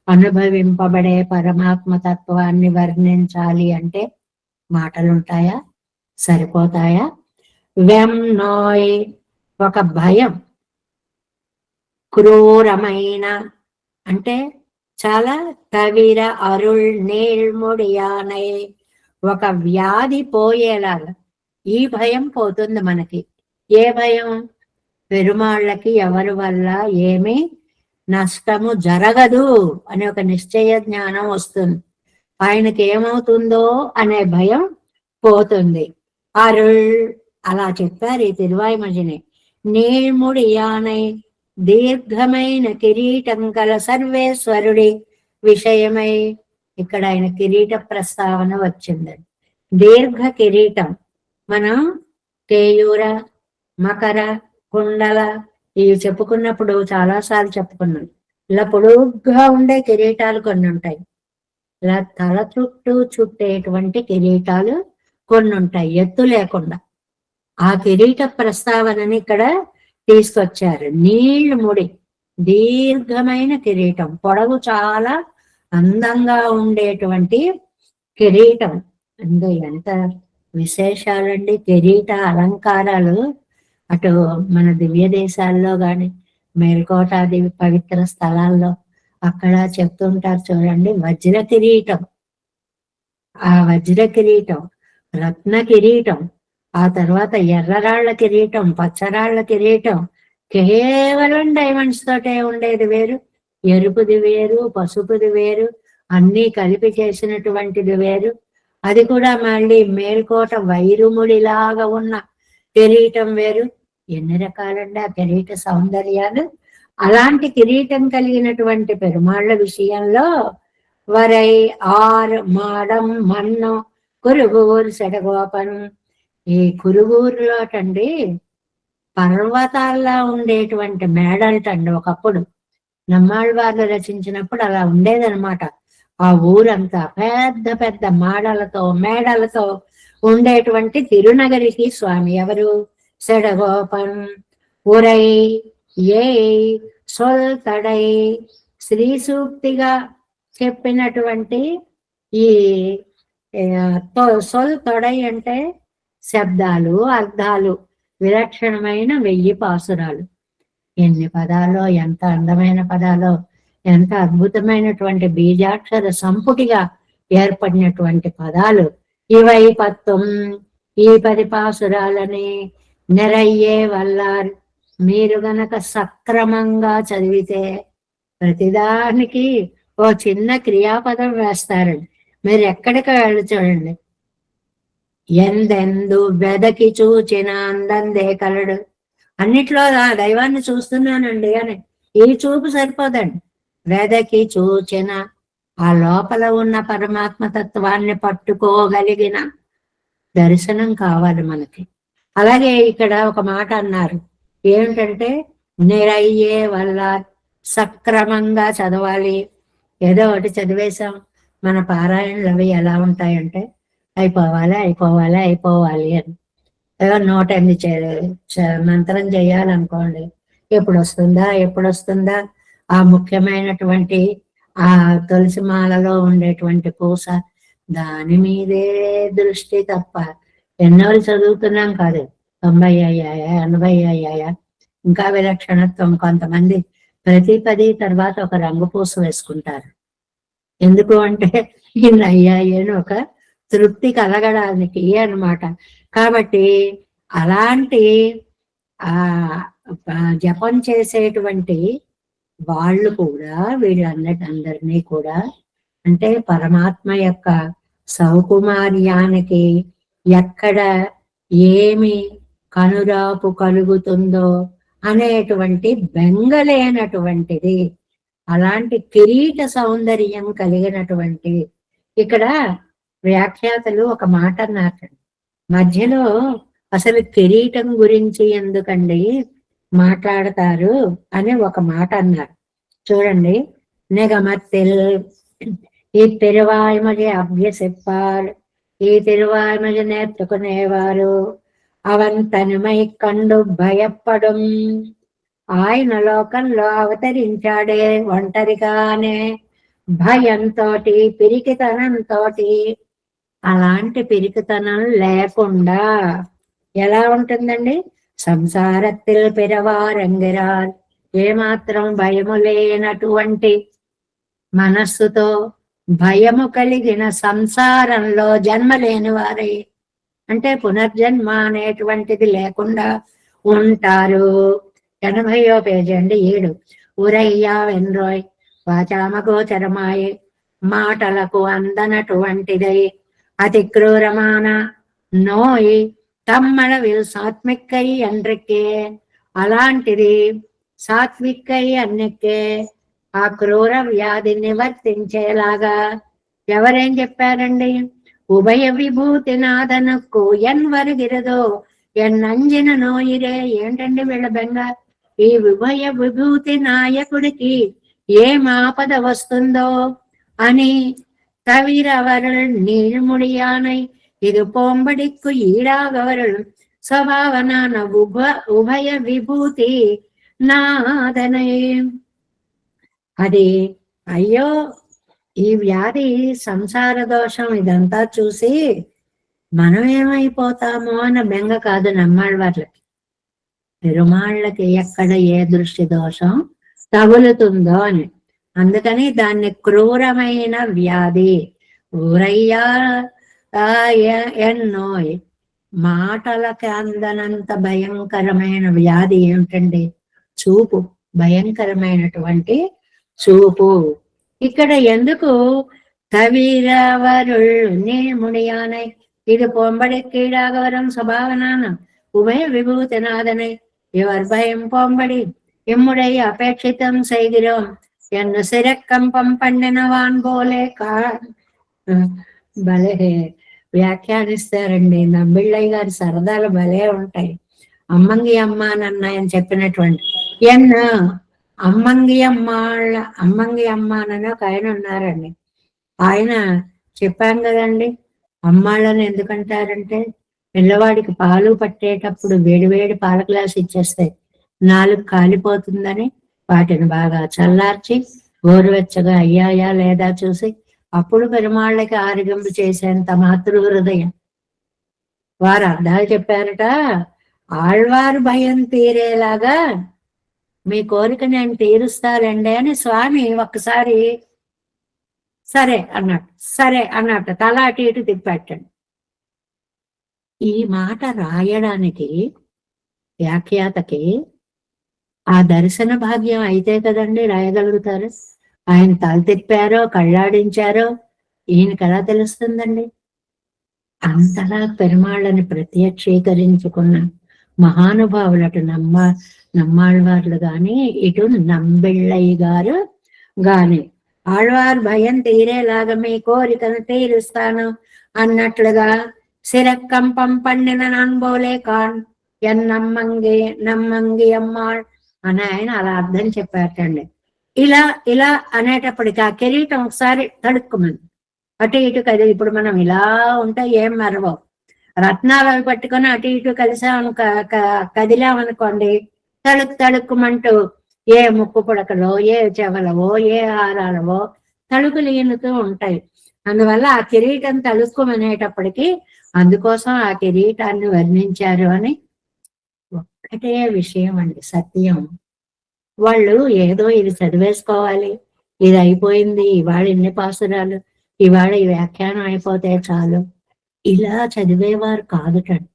A: అనుభవింపబడే పరమాత్మ తత్వాన్ని వర్ణించాలి అంటే మాటలుంటాయా? సరిపోతాయా? వెంనోయ్ ఒక భయం, క్రూరమైన అంటే చాలా తవిర అరుళ్ నీళ్ముడియానై ఒక వ్యాధి పోయేలాగా. ఈ భయం పోతుంది మనకి. ఏ భయం? పెరుమాళ్ళకి ఎవరి వల్ల ఏమీ నష్టము జరగదు అనే ఒక నిశ్చయ జ్ఞానం వస్తుంది. ఆయనకి ఏమవుతుందో అనే భయం పోతుంది. అరుళ్ అలా చెప్పారు ఈ తిరువాయుమొழிని. నీళ్ముడి యానై దీర్ఘమైన కిరీటం గల సర్వేశ్వరుడి విషయమై. ఇక్కడ ఆయన కిరీట ప్రస్తావన వచ్చిందండి. దీర్ఘ కిరీటం మనం కేయూర, మకర, కుండల ఇవి చెప్పుకున్నప్పుడు చాలాసార్లు చెప్పుకున్నాం. ఇలా పొడుగ్గా ఉండే కిరీటాలు కొన్ని ఉంటాయి. ఇలా తల చుట్టూ చుట్టేటువంటి కిరీటాలు కొన్ని ఉంటాయి, ఎత్తు లేకుండా. ఆ కిరీట ప్రస్తావనని ఇక్కడ తీసుకొచ్చారు. నీళ్లు ముడి దీర్ఘమైన కిరీటం, పొడవు చాలా అందంగా ఉండేటువంటి కిరీటం. అంటే ఎంత విశేషాలండి కిరీట అలంకారాలు. అటు మన దివ్య దేశాల్లో గాని మేల్కోటాది పవిత్ర స్థలాల్లో అక్కడ చెప్తుంటారు చూడండి, వజ్ర కిరీటం, ఆ వజ్ర కిరీటం, రత్న కిరీటం, ఆ తర్వాత ఎర్రరాళ్ల కిరీటం, పచ్చరాళ్ల కిరీటం, కేవలం డైమండ్స్ తోటే ఉండేది వేరు, ఎరుపుది వేరు, పసుపుది వేరు, అన్నీ కలిపి చేసినటువంటిది వేరు. అది కూడా మళ్ళీ మేల్కోట వైరుముడిలాగా ఉన్న కిరీటం వేరు. ఎన్ని రకాలండి ఆ కిరీట సౌందర్యాలు. అలాంటి కిరీటం కలిగినటువంటి పెరుమాళ్ళ విషయంలో వరై ఆర్ మాడం మన్నం కురుగూరు సెడగోపన్. ఈ కురుగూరులోటండి పర్వతాల్లో ఉండేటువంటి మేడలటండి. ఒకప్పుడు నమ్మాళ్వార్లు రచించినప్పుడు అలా ఉండేదన్నమాట. ఆ ఊరంతా పెద్ద పెద్ద మేడలతో ఉండేటువంటి తిరునగరికి స్వామి ఎవరు? సెడగోపన్. ఉరై ఏ సొల్తడై శ్రీ సూక్తిగా చెప్పినటువంటి ఈ సొల్తొడై అంటే శబ్దాలు, అర్థాలు, విలక్షణమైన 1000 పాసురాలు. ఎన్ని పదాలో, ఎంత అందమైన పదాలో, ఎంత అద్భుతమైనటువంటి బీజాక్షర సంపుటిగా ఏర్పడినటువంటి పదాలు. ఇవై పత్వం, ఈ 10 పాసురాలని నెరయ్యే వల్లార్. మీరు గనక సక్రమంగా చదివితే ప్రతిదానికి ఓ చిన్న క్రియాపదం వేస్తారండి. మీరు ఎక్కడికి వెళ్ళి చూడండి, ఎందెందు వెదకి చూచిన అందందే కలడు. అన్నిట్లో ఆ దైవాన్ని చూస్తున్నానండి అని ఈ చూపు సరిపోదండి. వెదకి చూచిన ఆ లోపల ఉన్న పరమాత్మ తత్వాన్ని పట్టుకోగలిగిన దర్శనం కావాలి మనకి. అలాగే ఇక్కడ ఒక మాట అన్నారు, ఏమిటంటే నిరయ్యే వల్ల సక్రమంగా చదవాలి. ఏదో ఒకటి చదివేశాం, మన పారాయణలు అవి ఎలా ఉంటాయంటే అయిపోవాలి అని. ఏదో 108 మంత్రం చేయాలనుకోండి, ఎప్పుడు వస్తుందా ఆ ముఖ్యమైనటువంటి ఆ తులసి మాలలో ఉండేటువంటి పూస, దాని మీదే దృష్టి తప్ప ఎన్నోళ్ళు చదువుతున్నాం కాదు, 90 అయ్యాయా 80 అయ్యాయా, ఇంకా విలక్షణత్వం. కొంతమంది ప్రతి 10 తర్వాత ఒక రంగు పూస వేసుకుంటారు. ఎందుకు అంటే ఇన్ని అయ్యాయి అని ఒక తృప్తి కలగడానికి అన్నమాట. కాబట్టి అలాంటి ఆ జపం చేసేటువంటి వాళ్ళు కూడా వీళ్ళందరినీ కూడా అంటే పరమాత్మ యొక్క సౌకుమార్యానికి ఎక్కడ ఏమి కనురాపు కలుగుతుందో అనేటువంటి బెంగలేనటువంటిది, అలాంటి కిరీట సౌందర్యం కలిగినటువంటి. ఇక్కడ వ్యాఖ్యాతలు ఒక మాట అన్నారు మధ్యలో, అసలు కిరీటం గురించి ఎందుకండి మాట్లాడతారు అని ఒక మాట అన్నారు. చూడండి, నిగమత్తిల్ ఈ తిరువాయ్మజి అభ్యసిప్పారు, ఈ తిరువాయ్మజి నేర్చుకునేవారు అవన్ తనిమై కండు భయపడం. ఆయన లోకంలో అవతరించాడే ఒంటరిగానే, భయంతో పిరికితనంతో, అలాంటి పిరికితనం లేకుండా ఎలా ఉంటుందండి? సంసారத்தில் పిరవారంగిరాల్, ఏమాత్రం భయము లేనటువంటి మనస్సుతో, భయము కలిగిన సంసారంలో జన్మ లేని వారే, అంటే పునర్జన్మ అనేటువంటిది లేకుండా ఉంటారు. 80వ పేజీ అండి 7. ఉరయ్యా వెన్రోయ్ వాచామగోచరమాయే, మాటలకు అందనటువంటిదై అతి క్రూరమాన నోయ్ తమ్మళవిల్ సాత్విక్కై అన్రికే. అలాంటిది సాత్విక్కై అన్నికే ఆ క్రూర వ్యాధి నివర్తించేలాగా ఎవరేం చెప్పారండి? ఉభయ విభూతి నాదనకు ఎన్వరుగిరదో ఎన్నంజిన నోయిరే. ఏంటండి వీళ్ళ బెంగ? ఈ ఉభయ విభూతి నాయకుడికి ఏం ఆపద వస్తుందో అని. தவிரவர்கள் நீழ்முடியானை இது போம்படிக்கு ஈடாகவர்கள் స్వభావనాన ఉభయ విభూతి నాదనే. అది అయ్యో ఈ వ్యాధి సంసార దోషం ఇదంతా చూసి మనం ఏమైపోతామో అన్న బెంగ కాదు నమ్మాళ్ళ వాళ్ళకి. పెరుమాళ్ళకి ఎక్కడ ఏ దృష్టి దోషం తగులుతుందో అని. అందుకని దాన్ని క్రూరమైన వ్యాధి, ఊరయ్యా ఎన్నోయ్, మాటలకి అందనంత భయంకరమైన వ్యాధి ఏమిటండి? చూపు, భయంకరమైనటువంటి చూపు. ఇక్కడ ఎందుకు తవిరవరుల్ నీముడియానై ఇది పొంబడి కీడాగవరం స్వభావనాన ఉభయ విభూతినాదనై ఇవర్ భయం పొంబడి ఇమ్ముడై అపేక్షితం సైగిరం ఎన్ను సిరకంపం పండినవాన్ బోలే కా. భలే వ్యాఖ్యానిస్తారండి నమ్మిళ్ళయ్య గారి సరదాలు భలే ఉంటాయి. అమ్మంగి అమ్మ అని చెప్పినటువంటి ఎన్న అమ్మంగి అమ్మాళ్ళని ఒక ఆయన ఉన్నారండి. ఆయన చెప్పాను కదండి, అమ్మాళ్ళని ఎందుకంటారంటే పిల్లవాడికి పాలు పట్టేటప్పుడు వేడివేడి పాల గ్లాస్ ఇచ్చేస్తే నాలుగు కాలిపోతుందని వాటిని బాగా చల్లార్చి గోరువెచ్చగా అయ్యాయా లేదా చూసి అప్పుడు పెరుమాళ్ళకి ఆరగింపు చేసేంత మాతృ హృదయం. వారు అర్థాలు చెప్పారట. ఆళ్వారు భయం తీరేలాగా మీ కోరిక నేను తీరుస్తానండి అని స్వామి ఒక్కసారి సరే అన్నట్టు తల అటు ఇటు తిప్పెట్టండి. ఈ మాట రాయడానికి వ్యాఖ్యాతకి ఆ దర్శన భాగ్యం అయితే కదండి రాయగలుగుతారు. ఆయన తల తిప్పారో కళ్ళాడించారో ఈయనకి ఎలా తెలుస్తుందండి? అంతలా పెరుమాళ్ళని ప్రత్యక్షీకరించుకున్న మహానుభావులటు నమ్మాళ్ళవార్లు గాని ఇటు నంబిళ్ళయ్య గారు గాని ఆళ్వారు భయం తీరేలాగా మీ కోరికను తీరుస్తాను అన్నట్లుగా సిరకంపం పండిన నన్బోలే కాన్ నమ్మంగి అమ్మాళ్ అని ఆయన అలా అర్థం చెప్పారటండి. ఇలా అనేటప్పటికి ఆ కిరీటం ఒకసారి తడుక్కుమంది అటు ఇటు కదా. ఇప్పుడు మనం ఇలా ఉంటే ఏం మరవవు. రత్నాలు అవి పట్టుకొని అటు ఇటు కలిసామను కదిలామనుకోండి, తళుక్కుమంటూ ఏ ముక్కు పుడకలో, ఏ చెవలవో, ఏ హారాలవో తళుకులు ఈనుతూ ఉంటాయి. అందువల్ల ఆ కిరీటం తళుక్కుమనేటప్పటికీ అందుకోసం ఆ కిరీటాన్ని వర్ణించారు అని ఒక్కటే విషయం అండి, సత్యం. వాళ్ళు ఏదో ఇది చదివేసుకోవాలి, ఇది అయిపోయింది, ఇవాళ ఇన్ని పాసురాలు, ఇవాళ ఈ వ్యాఖ్యానం అయిపోతే చాలు, ఇలా చదివేవారు కాదుటండి.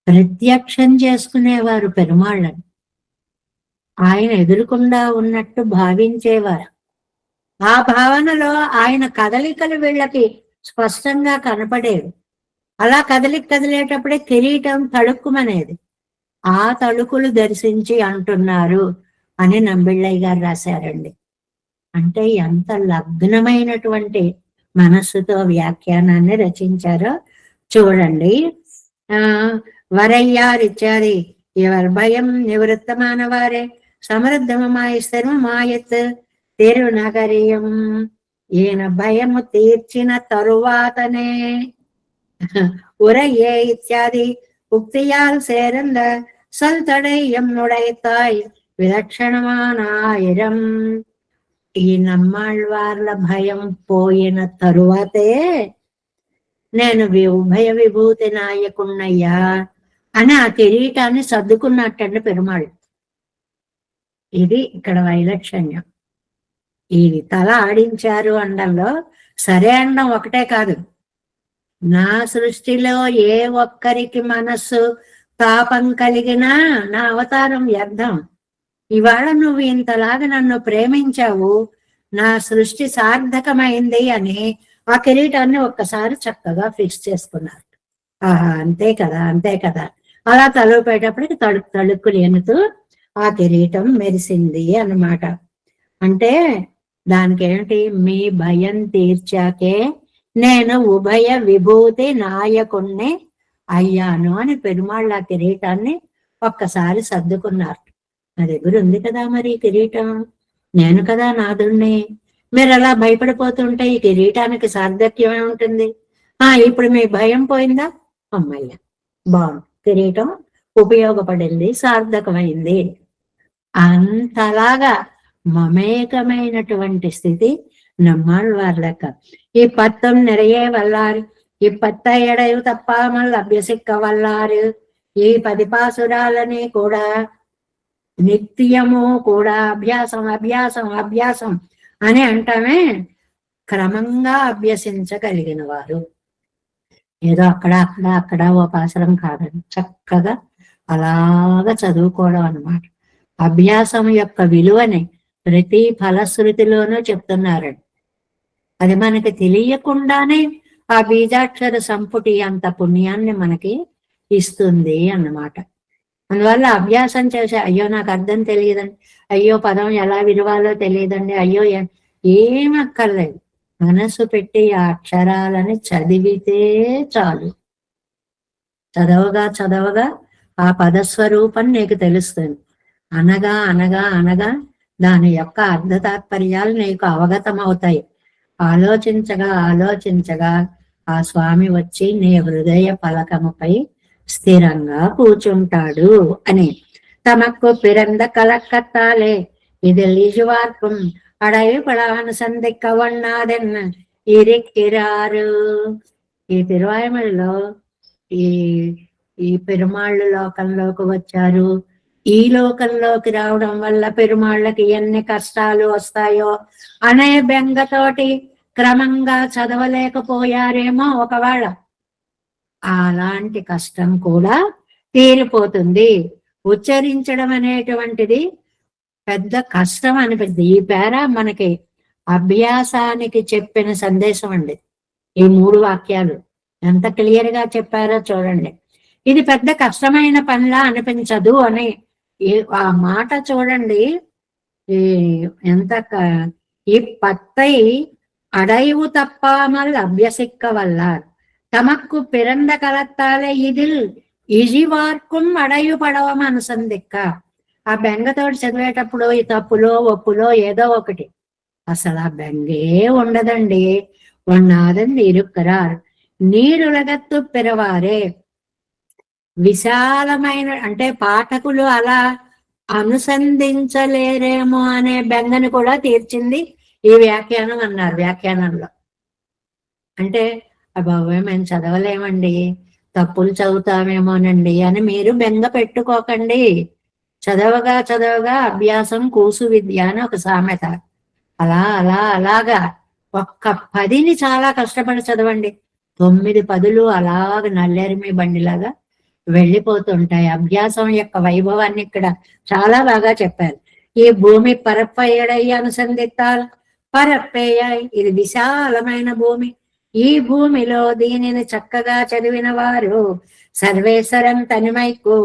A: ప్రత్యక్షం చేసుకునేవారు పెరుమాళ్ళని. ఆయన ఎదురుకుండా ఉన్నట్టు భావించేవారు. ఆ భావనలో ఆయన కదలికలు వీళ్ళకి స్పష్టంగా కనపడేవి. అలా కదిలేటప్పుడే కిరీటం తళుక్కుమనేది. ఆ తళుకులు దర్శించి అంటున్నారు అని నంబిళ్ళయ్య గారు రాశారండి. అంటే ఎంత లగ్నమైనటువంటి మనస్సుతో వ్యాఖ్యానాన్ని రచించారో చూడండి. వరయ్యారిచ్చారి ఇవర్ భయం నివృత్తమానవారే సమృద్ధమమాయ స్థిరమాయత్ తిరునగరియం. ఈయన భయము తీర్చిన తరువాతనే ఉరయ్యే ఇత్యాది ఉక్తియాల్ సేరంద సల్తడయ్యం నుడైతాయ్ విలక్షణమానాయిరం. ఈ నమ్మాళ్ళవార్ల భయం పోయిన తరువాతే నేను ఉభయ విభూతి నాయకున్నయ్యా అని ఆ కిరీటాన్ని సర్దుకున్నట్టండి పెరుమాళ్ళు. ఇది ఇక్కడ వైలక్షణ్యం. ఇది తల ఆడించారు అండంలో సరే అండం ఒకటే కాదు, నా సృష్టిలో ఏ ఒక్కరికి మనస్సు తాపం కలిగినా నా అవతారం వ్యర్థం. ఇవాళ నువ్వు ఇంతలాగా నన్ను ప్రేమించావు, నా సృష్టి సార్థకమైంది అని ఆ కిరీటాన్ని ఒక్కసారి చక్కగా ఫిక్స్ చేసుకున్నారు. ఆహా, అంతే కదా, అంతే కదా. అలా తలుపేటప్పటికి తళుక్కులు ఎనుతూ ఆ కిరీటం మెరిసింది అన్నమాట. అంటే దానికి ఏంటి, మీ భయం తీర్చాకే నేను ఉభయ విభూతి నాయకుణ్ణి అయ్యాను అని పెరుమాళ్ళ ఆ కిరీటాన్ని ఒక్కసారి సర్దుకున్నారు. నా దగ్గర ఉంది కదా మరి కిరీటం, నేను కదా నాదుణ్ణి. మీరు అలా భయపడిపోతుంటే ఈ కిరీటానికి సార్థక్యమే ఉంటుంది. ఇప్పుడు మీ భయం పోయిందా, అమ్మయ్య బాగుంది, కిరీటం ఉపయోగపడింది, సార్థకమైంది. అంతలాగా మమేకమైనటువంటి స్థితి நம்மாழ்வார் లెక్క. ఈ పత్తం நிறைய వల్లారు, ఈ పత్తయడయు తప్పామల్ అభ్యసిక్క వల్లారు. ఈ 10 పాసురాలని కూడా నిత్యము కూడా అభ్యాసం అభ్యాసం అభ్యాసం అని అంటామే, క్రమంగా అభ్యసించగలిగిన వారు. ఏదో అక్కడ ఓ పాసరం కాదని చక్కగా అలాగా చదువుకోవడం అన్నమాట. అభ్యాసం యొక్క విలువని ప్రతి ఫలశ్రుతిలోనూ చెప్తున్నారండి. అది మనకి తెలియకుండానే ఆ బీజాక్షర సంపుటి అంత పుణ్యాన్ని మనకి ఇస్తుంది అన్నమాట. అందువల్ల అభ్యాసం చేసే, అయ్యో నాకు అర్థం తెలియదండి, అయ్యో పదం ఎలా విలువాలో తెలియదండి, అయ్యో ఏమక్కర్లేదు, మనసు పెట్టి ఆ అక్షరాలని చదివితే చాలు. చదవగా ఆ పదస్వరూపం నీకు తెలుస్తుంది. అనగా అనగా అనగా దాని యొక్క అర్థ తాత్పర్యాలు నీకు అవగతం అవుతాయి. ఆలోచించగా ఆ స్వామి వచ్చి నీ హృదయ పలకముపై స్థిరంగా కూర్చుంటాడు అని. తమకు పిరంద కలక్కత్తాలే ఇది లీజువార్పం అడవి పడాను సందిక్క వన్నాదెన్న ఇరిక్కిరారు. ఈ తిరువాయుమలలో ఈ పెరుమాళ్ళు లోకంలోకి వచ్చారు. ఈ లోకంలోకి రావడం వల్ల పెరుమాళ్ళకి ఎన్ని కష్టాలు వస్తాయో అనే బెంగతోటి క్రమంగా చదవలేకపోయారేమో ఒకవేళ. అలాంటి కష్టం కూడా తీరిపోతుంది. ఉచ్చరించడం అనేటువంటిది పెద్ద కష్టం అనిపిస్తుంది. ఈ పేర మనకి అభ్యాసానికి చెప్పిన సందేశం అండి. ఈ 3 వాక్యాలు ఎంత క్లియర్ గా చెప్పారో చూడండి. ఇది పెద్ద కష్టమైన పనిలా అనిపించదు అని ఆ మాట చూడండి. ఎంత ఈ పత్తై అడైవు తప్పామల్ అభ్యసిక్క వల్లార్ తమక్కు పిరంద కలత్తాలే ఇదిల్ ఇజివార్కుం అడయు పడవం అనుసందిక్క. ఆ బెంగతోటి చదివేటప్పుడు ఈ తప్పులో ఒప్పులో ఏదో ఒకటి, అసలు ఆ బెంగే ఉండదండి. ఉన్నాదని ఇరుక్కరారు. నీడులగత్తు పెరవారే. విశాలమైన అంటే పాఠకులు అలా అనుసంధించలేరేమో అనే బెంగను కూడా తీర్చింది ఈ వ్యాఖ్యానం అన్నారు. వ్యాఖ్యానంలో అంటే బాబోయ్ మేము చదవలేమండి, తప్పులు చదువుతామేమోనండి అని మీరు బెంగ పెట్టుకోకండి. చదవగా చదవగా అభ్యాసం కూసు విద్య అని ఒక సామెత. అలా అలా అలాగా ఒక్క 10ని చాలా కష్టపడి చదవండి. 9 10లు అలాగ నల్లేరిమి బండిలాగా వెళ్ళిపోతుంటాయి. అభ్యాసం యొక్క వైభవాన్ని ఇక్కడ చాలా బాగా చెప్పారు. ఈ భూమి పరప్పయ్యడై అనుసంధితాల్ పరప్పేయాయి. ఇది విశాలమైన భూమి. ఈ భూమిలో దీనిని చక్కగా చదివిన వారు సర్వేశ్వరం తనిమైకు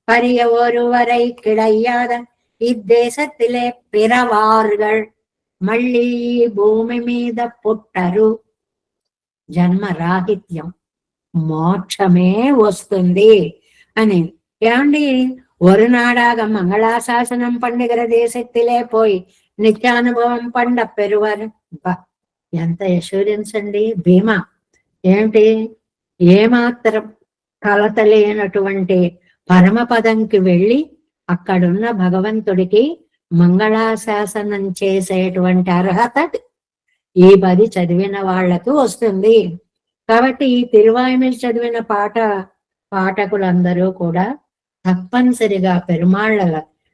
A: పரிய ఒరువరై కిడయ్యాద ఇద్దేశத்திலே పిరవార్గల్. మళ్ళీ ఈ భూమి మీద పుట్టరు. జన్మ రాహిత్యం, మోక్షమే వస్తుంది అని. ఏమండి, ఒరునాడాగ మంగళాశాసనం పండుగల దేశత్తిలే పోయి నిత్యానుభవం పండ పెరువారు. ఎంత అష్యూరెన్స్ అండి, భీమా. ఏమిటి, ఏమాత్రం కలత లేనటువంటి పరమపదంకి వెళ్ళి అక్కడున్న భగవంతుడికి మంగళాశాసనం చేసేటువంటి అర్హత ఈ 10 చదివిన వాళ్లకు వస్తుంది. కాబట్టి ఈ తిరువాయిమిలి చదివిన పాఠకులందరూ కూడా తప్పనిసరిగా పెరుమాళ్ళ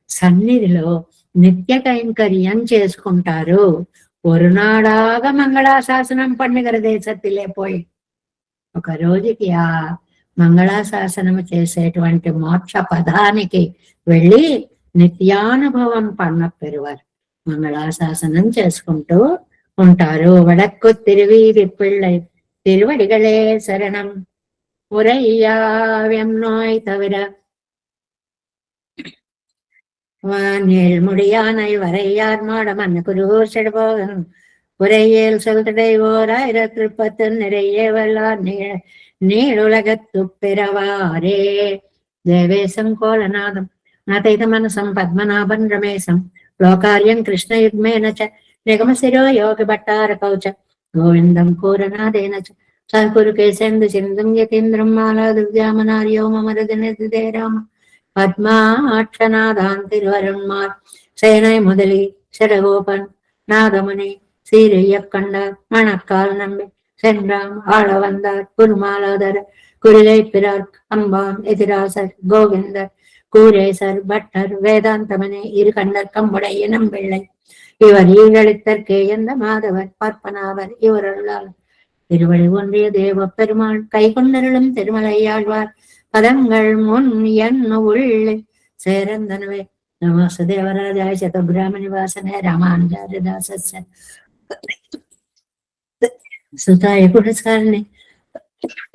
A: సన్నిధిలో నిత్య కైంకర్యం చేసుకుంటారు. ఒరునాడాగ మంగళాశాసనం పండుగల దేశత్తిలే పోయి ఒక రోజుకి ఆ మంగళాశాసనం చేసేటువంటి మోక్ష పదానికి వెళ్ళి నిత్యానుభవం పన్న పెరువారు మంగళాశాసనం చేసుకుంటూ ఉంటారు. వడక్కు తిరువీరి పిళ్ళై తిరువడిగళే శరణం உரையாவெம்நோய் தவிர முடியானை வரையார் மாடம் அன்னகுருகூர் செடுபோகன் உரையேல் சொல்தடை ஓர் 1010 நிறைய வல்லார் நீளுலகத்து பிறவாரே. దేవేశం కోలనాదం నాతైత మనసం పద్మనాభం రమేశం లోకార్యం కృష్ణయుగ్మేన చ నిగమశిరో యోగి భట్టార కౌచ గోవిందం కూరనాదేన చ సర్కురు కేశందు సింధుం యతీంద్రం మాలా దుర్గామనార్యో మమరదనిదే రామ பத்மாட்சநாதான் திருவருண்மார் சேனை முதலி செடகோபன் நாதமுனி சீரையக்கண்டார் மணக்கால் நம்பி சென்றாம் ஆள வந்தார் குருமாலாதர் குருகை பிறார் அம்பான் எதிராசர் கோவிந்தர் கூரேசர் பட்டர் வேதாந்தமனே இரு கண்டர் கம்புடைய நம்பிள்ளை இவர் ஈழளித்தற்கே எந்த மாதவர் பார்ப்பனாவர் இவருள்ளார் திருவடி ஒன்றிய தேவ பெருமாள் கை கொண்டருளும் திருமலையாழ்வார் பதங்கள் முன் என்ன உள்ளே சேரந்தனவே. நமஸ்த தேவராஜாய சதபிராம நிவாசனே ராமானுஜாரியதாச சுதாய புரஸ்காரனே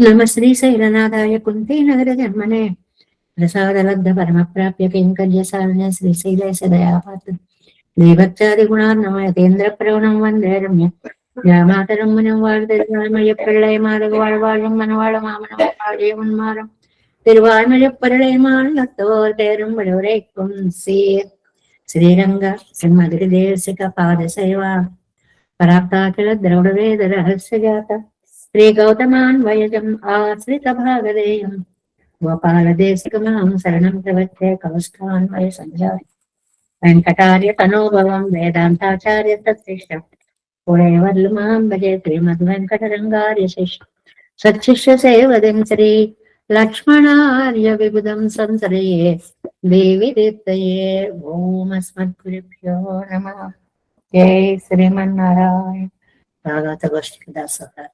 A: నమ శ్రీశైలనాథాయ కుంతీ నగర జన్మనే ప్రసాదలబ్ధ పరమప్రాప్య కింకర్యసారణ్య శ్రీశైలేశ దయాపాత్ర దేవత్యాది గుణార్ణమయతేంద్ర ప్రవణం వందే రమ్య யாமாதரம் முனம் வாழ்தல்மய பிள்ளை மாதக வாழ்வாழும் மனவாழ மாமனம் வாழிய உன்மாரம் திருவாழ்மொழி பொருளை மாநிலத்தோர் தேரும் விழுரைக்கும் சீர் ஸ்ரீரங்க சிம்மதிரி தேசிக பாத சேவா பராப்தாக்கில திரௌட வேத ரகசிய ஜாத ஸ்ரீ கௌதமான் வயஜம் ஆசிரித பாகதேயம் గోపాల దేశికమాం శరణం ప్రవచ్చే కౌష్ఠాన్వయ సంజాయ వెంకటార్య తనోభవం వేదాంతాచార్య తత్శిష్టం పురేవర్లుమాం భజే శ్రీమద్ వెంకటరంగార్య శిష్య సత్శిష్య సేవదం శ్రీ లక్ష్మణార్య విబుధం సంసరయే దేవి దీప్తయే. ఓం అస్మద్గురుభ్యో నమః. జై శ్రీమన్నారాయణ. భాగవత గోష్ఠికి దాసోహర్.